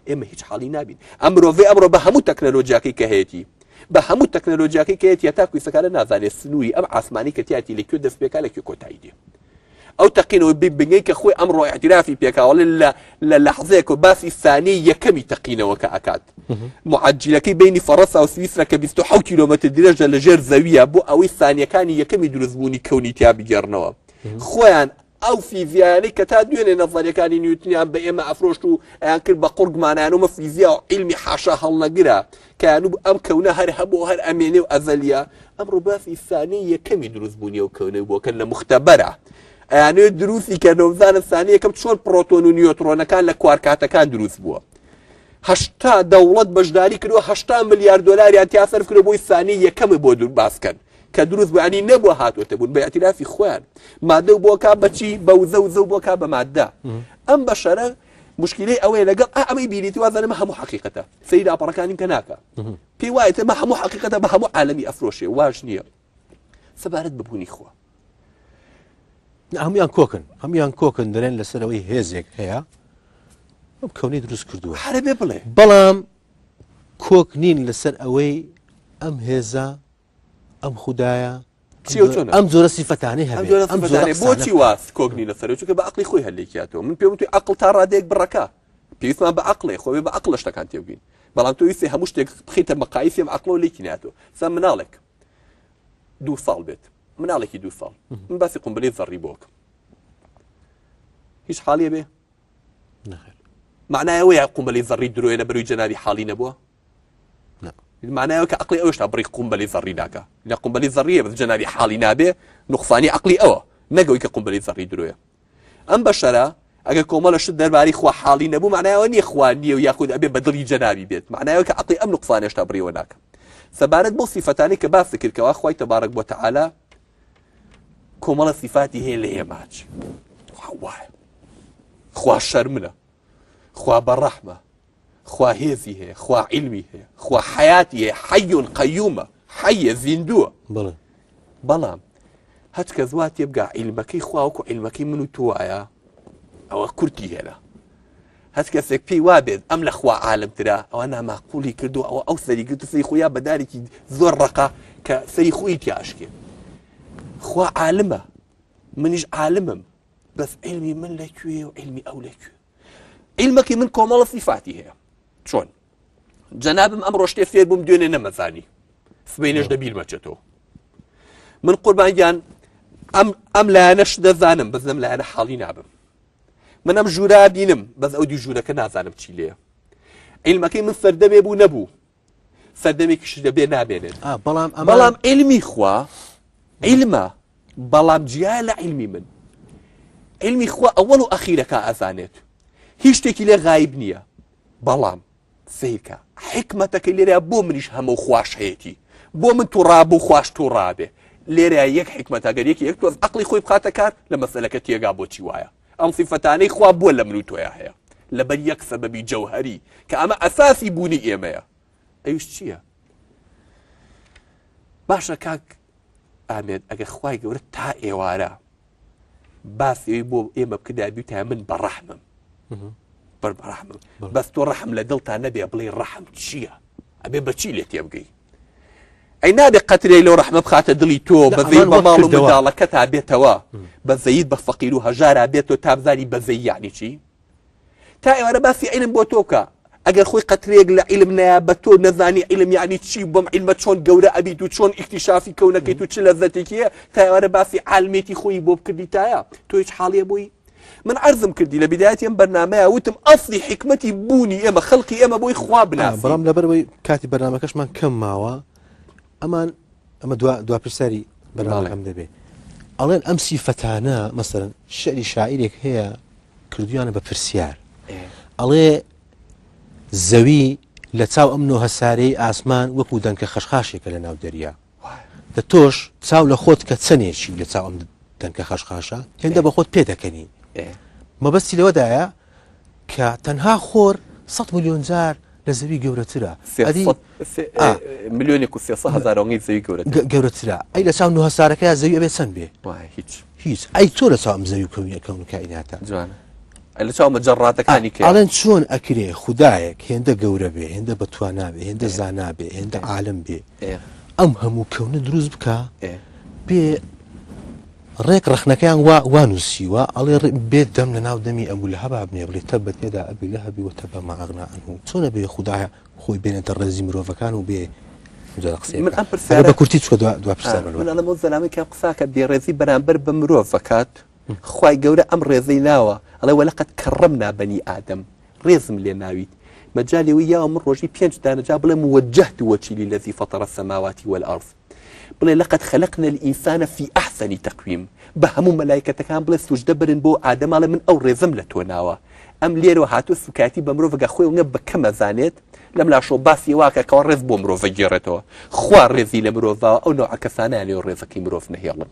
ئێمە هیچ حاڵی نابین ئەم مرۆڤێ ئەمڕۆ بە هەموو تەکنەلۆجیاکەی کە هەیەی بە هەموو تەکنەلۆجیاکەی کە هەیەی تا کویسەکانە نازانێت سنووری ئەم ئاسمانی کە تیاتی لەکوێ دەست پێکا لەکوێ کۆتایی دێ ئەو تەقینەوە بنگەی کە خۆی ئەمڕۆ اعترافی پێکاوە لە لەحظەیەک و باسی ثانیەی یەکەمی تەقینەوە کە ئەکات معجلەکەی بینی فەڕەنسا و سویسرا کە 27 کیلۆمەتر درێژە لەژێر زەویە بۆ ئەوەی ثانیەکانی یەکەمی دروستبوونی کەونی تیا بگەڕنەوە خۆیان ئەو فیزیانەی کە تا دوێنێ نەظەریەکانی نیوتنیان بە ئێمە ئەفرۆشت و ئەیان کرد بە قورگمانیانەوە فیزیا و عیلمی حاشا هەڵنەگرە کە یانوو ئەم کەونە هەر هەبوو هەر ئەمێنێ و ئەزەلیە ئەمڕۆ باسی ثانیەی یەکەمی دروستبوونی و کەونەی بۆ کە لە مختەبەرە ئەیانوێ دروستی کە نۆڤزانە ثانیە یەکەم چۆن پرۆتۆن و نیۆترۆنەکان لە کوارکاتەکان دروست بووە 80 دەوڵەت بەشداری کردووە 80 ملیارد دۆلاریان تیا سەرف کردو بۆی ثانیەی یەکەمی بۆ دوور باسکەن کە دروست بووانی نەبووە هاتوۆتە بوون بە ئەتیرافی خۆیان مادە و بۆ کا بەچی بە وزە و زەو بۆ کا بە مادە ئەم بەشەرە مشکلەی ئەوەیە لەگەڵ ئەمەی بینیتی وازانە هەموو حەقیقەتە سەیری راپەڕەکانی کە ناکە پێی وایەتە مە هەموو حەقیقەتە بە هەموو عالەمی ئەفرۆشێ واژ نییە سەبارەت ببوونی خۆ هەمویان کۆکن دەرێن لەسەرەوەی هێزێک هەیە ئەم کەونەی دروست کردووە هەرە بێ بڵێ بەڵام کۆک نین لەسەر ئەوەی ئەم هێزە ئەم خوددایە ئەم جۆرە سیفەتانەی هەبێت بۆچی واست کۆگنی لەسەر چونکە بە عەقڵی خۆی هەلێکیاتەوە من پێم توی عەقڵ تا ڕادەیەک بڕەکە پێویستمان بە عەقڵێ خۆی بە عەقڵ شتەکان تێبگەین بەڵام تۆ ویستی هەموو شتێک بخیتە مەقایسێم عەقڵ و لێکی ناتەوە سا مناڵێک 2 ساڵ بێت مناڵێکی 2 ساڵ من باسی قومبلەی زەڕی بۆکە هیچ حاڵیە بێ معنایەوەیە قومبلەی زەڕی درۆیە بەروی جەنابی حاڵی نەبووە معناها کە عقلی ئەوشتا بڕی قومبەلی زەڕی ناکە لە قومبەلی زەڕیە بە جەنابی حاڵی نابێ نوقسانی عقلی ئەوە نەگەوەی کە قومبەلی زەڕی درۆیە ئەم بەشەرە ئەگەر کۆمەڵە شت دەربارەی خوا حاڵی نەبوو معناها نییە خوا نییە و یاخود ئەبێ بە دڵی جەنابی بێت معناها کە عقلی ئەم نوقسانە هێشتا بڕیەوە ناکە سەبارەت بۆ سیفەتانی کە باس کردکەوە خوای تەبارەک بۆ تەعالا کۆمەڵە سیفاتی هەیە لە ئێماچ وایە خوا شەرمنە خوا بەڕەحمە خوا هێزی هەیە خوا عیلمی هەیە خوا حەیاتی هەیە حەیٌ قەیومە حەیە زیندووە بەڵام هەچ کە زوا تێبگا عیلمەکەی خوا وەکو عیلمەکەی من و تۆ وایە ئەوە کورتی هێنا هەچ کەسێک پێی وا بێت ئەم لە خوا عالمترا ئەوە ناماقولی کردو ئەو سەری کرد سەری خۆیان بەدارێکی زۆر ڕقا کە سەری خۆی تیاشکێ خوا عالمە منیش عالمم بەس عیلمی من لەکوێ و عیلمی ئەو لەکوێ عیلمەکەی من کۆمەڵە صفاتی هەیە چۆن جەنابم ئەم ڕۆژتێ فێر بووم دوێنێ نەمەزانی سبەینەش دەبیرمەچێتەوە من قوربانگیان ئەم لایەنەش دەزانم بەس لەم لایەنە حاڵی نابم من ئەم ژوورا بینم بەس ئەو دی ژوورەکە نازانم چی لێیە عیلمەکەی من سەردەمێ بوو نەبوو سەردەمێکیش دەبێ نابێنێت بەڵام عیلمی خوا عیلمە بەڵام جیا لە عیلمی من عیلمی خوا ئەوەڵ و ئەخیرەکە ئەزانێت هیچ شتێکی لێ غایب نییە بەڵام سیرکە حکمەتەکەی لێرە بۆ منیش هەموو خوش هەیەی بۆ من تووڕابوو خوش تووڕابێ لێرە یەک حکمت ئەگەر یەک تۆز عقلی خۆی بخاتە کار لە مەسەلەکە تێگا بۆچی وایە ئەم سیفەتانەی خوا بووە لە من و تۆیە هەیە لەبەر یەک سەبەبی جەوهەری کە ئەمە ئەساسی بوونی ئێمەیە ئەویش چییە؟ باشە کاک ئامێد ئەگەر خوای گەورە تا ئێوارە باسیەوەی بۆ ئێمە بکردا بیوتە من بەڕەحمم بەڕەحمم بەس تۆ ڕەحم لە دڵتا نەبێ بڵێ ڕەحم چییە؟ ئەبێ بەچی لێ تێبگەی ئەی نابێت قەترەی لەو ڕەحمە بخاتە دڵی تۆ بەزەی بە ماڵ و منداڵەکە تا بێتەوە بەزەیت بە فەقیر و هەژارا بێتەوە تا بزانی بەزەی یعنی چی؟ تا ئێوارە باسی عیلم بۆ تۆ بکە ئەگەر خۆی قەترێک لە عیلم نایە بە تۆ نەزانی عیلم یعنی چی بەم عیلمە چۆن گەورە ئەبیت و چۆن ئیکتیشافی کەونەکەیت و چ لەزەتێکیە تا ئێوارە باسی عالمێتی خۆی بۆ بکردی تایە تۆ هیچ حاڵیە بۆی من عرضم کردی لە بدایەتی ئەم بەرنامەیە وتم ئەسڵی حکمەتی بوونی ئێمە خەڵقی ئێمە بۆی خوا بناسی بەڵام لەبەرەوەی کاتی بەرنامەکەشمان کەم ماوە ئەمە دوا پرسیاری بەرنامەکەم دەبێت ئەڵێن ئەم سیفەتانە مەسەرەن شعری شاعیرێک هەیە کردویانە بە پرسیار ئەڵێ زەوی لە چاو ئەم نۆ هەسارەی ئاسمان وەکو دەنکە خەشخاشێکە لە ناو دەریا دە تۆش چاو لە خۆت کە چەنێکی لە چاو ئەم دەنکە خەشخاشە هێندە بە خۆت پێ دەکەنی مەبەستی لەوەدایە کە تەنها خۆر 100 ملیۆن جار لە زەوی گەورەترە ملیۆنێک و 300,000 زەوی گەورەترە ئەی لە چاو نۆ هەسارەکەی زەوی ئەبێت چەند بێ هیچ ئەی تۆ لە چاو ئەم زەوی کەون و کائیناتە لە چاو مەجەڕاتەکانی کە ئاڵێن چۆن ئەکرێ خوددایەک هێندە گەورە بێ هێندە بەتوانە بێ هێندە زانا بێ هێندە عالم بێ ئەم هەموو کەونە دروست بکە بێ ڕێک ڕخنەکەیان وانووسیوە ئەڵێ بێت دەم لە ناو دەمی ئەبوو لە هەبا بنێ بڵێ تە بە تێدا ئەبی لە هەبی وتە بە ماغنا ئەنهوو چۆنە بێ خوددایە خۆی بێنێتە ڕێزی مرۆڤەکان و بێ من ئەم پرسیارە بە کورتی چوە دوا پرسیار من ئەلەمە زەلامی کە قساکە بێڕێزی بەرامبەر بە مرۆڤ فەکات خوای گەورە ئەم ڕێزەی ناوە ئەڵێ وەلەقەد کەڕەمنا بەنی ئادەم ڕێزم لێ ناویت مەجاالەوەی یاوە من ڕۆژی 5 دانەجا بڵێ موجهت وەجهی للذی فطر السماوات والأرض بڵێ لەقەد خەلقنا الإنسان في أحسن تقويم بە هەموو مەلایکەتەکان بڵێ سوجدە برن بۆ ئادەماڵێ من ئەو ڕێزم لە تۆ ناوە ئەم لێرەوە هاتووە سوکاتی بە مرۆڤگە خۆی وڵێ بە کەمەزانێت لەم لاشۆ باسی واکە کەەوە ڕێز بۆ مرۆڤە گێڕێتەوە خوا ڕێزی لە مرۆڤەوە ئەو نوع کەسانیانێ ڕێزەکەی مرۆڤ نەهێڵن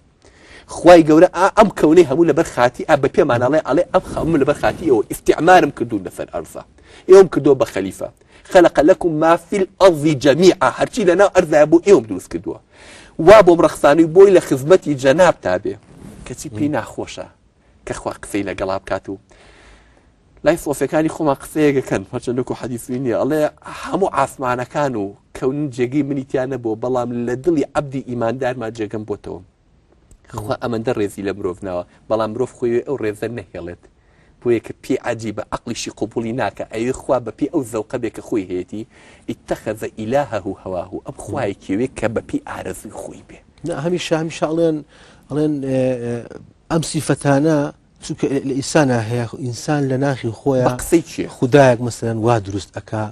خوای گەورە ئەم کەونەی هەموو لەبەر خاتی بە پێماناڵێ ئەڵێ ئەم هەموو لەبەر خاتی ئەوە ئیستیعمارم کردوون لەسەر ئەرزە ئێوەم کردووە بە خەلیفە خەلق لەکم ما فی الأرض جەمیعا هەرچی لەناو ئەرزایە بۆ ئێوەم دروست کردووە وا بۆم ڕەخسانەی بۆی لە خزمەتی جەناب تابێ کەچی پێی ناخۆشە کە خوا قسەی لەگەڵا بکات و لای سۆفەکانی خۆمان قسەیەکەکەن هەرچەندەکو حەدیثی نییە ئەڵێ هەموو ئاسمانەکان و کەون جێگەی منیتیان نەبووە بەڵام لە دڵی عەبدی ئیماندارمان جێگەم بۆتەوە خوا ئەمەندە ڕێزی لە مرۆڤ بەڵام مرۆڤ خۆی ئەو ڕێزە نەهێڵێت بۆیە کە پێی عەجیبە عەقلیشی قبوڵی ناکە ئەوێ خوا بە پێی ئەو زەوقە بێ کە خۆی هەیەتی ئیتەخەزە ئیلاهەه هەواه ئەم خوایەکێوێ کە بە پێی ئارەزوی خۆی بێ هەمیشە ئەڵێن ئەم سیفەتانە چونکە لە ئینسانە هەیە ئینسان لە ناخی خۆیان بە قسەی چیە خوددایەک مەسەرەن وا دروست ئەکا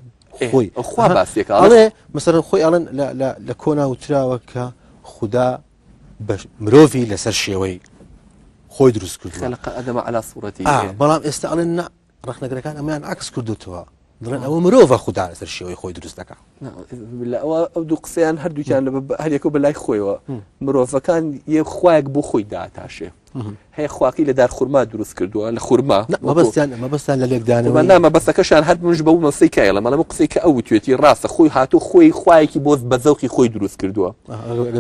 خۆی خوا باسیەکە ئەڵێ مەسەرەن خۆی ئەڵێن لە کۆنا وتراوە کە خوددا مرۆڤی لەسەر شێوەی خۆی دروست کردووە خەلق ئادەمە عەلا سوورەتی بەڵام ئێستا ئەڵێن ڕەخنەگرەکان ئەمەیان عەکس کردوتەوە دڵێن ئەوە مرۆڤە خوددا لەسەر شێوەی خۆی دروست دەکات ئەو دوو قسەیان هەردووکیان هەرێکە بە لای خۆیەوە مرۆڤەکان یە خوایەک بۆ خۆی داتاشێ هەیە خواکی لە دار خورما دروست کردووە لە خورما مەبەستیان لە لێکدانەوە نامە بەسەکەشان هەر منش بە مەسەی کایڵە مەڵەمە قسەی کە ئەو توێتی ڕاستە خۆی هاتوو خۆی خوایەکی بۆ بە زەوقی خۆی دروست کردووە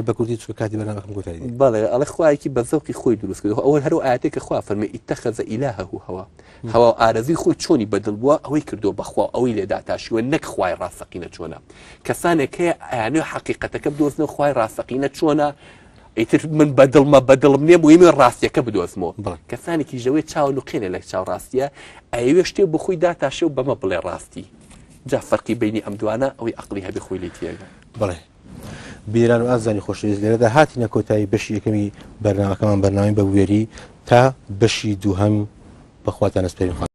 بە کوردی چوە کاتی بەرنامەکەم گوتای بەڵێ ئەڵێ خوایەکی بە زەوقی خۆی دروست کردووە ئەوە هەرو ئاەتێک کە خوا فەرمێ ئیتەخەزە ئیلاهەه هەوا ئارەزوی خۆی چۆنی بەدڵ بووە ئەوەی کردووە بەخوا ئەوەی لێداتاشیوە نەک خوای ڕاستەقینە چۆنە کەسانێک هەیە ئەیانوێ حەقیقەتەکە بدۆزنەوە خوای ڕاستەقینە چۆنە ئیتر من بەدڵم نییە بۆیمە ڕاستیەکە بدۆزمەوە کەسانێکی ژەوەی چاو نوقێنە لە چاو ڕاستیە ئەوێ شتێ بۆ خۆی داتاشێ و بەمە بڵێ ڕاستی جا فەرقی بینی ئەم دوانە ئەوەی عەقلی هەبێ خۆی لێ تێگە بڵێ بیران و ئازانی خۆشەویست لێرەدا هاتینە کۆتایی بەشی یەکەمی بەرنامەکەمان بەرنامەی بە وێری تا بەشی دووهەم بەخواتان ئەسپێرین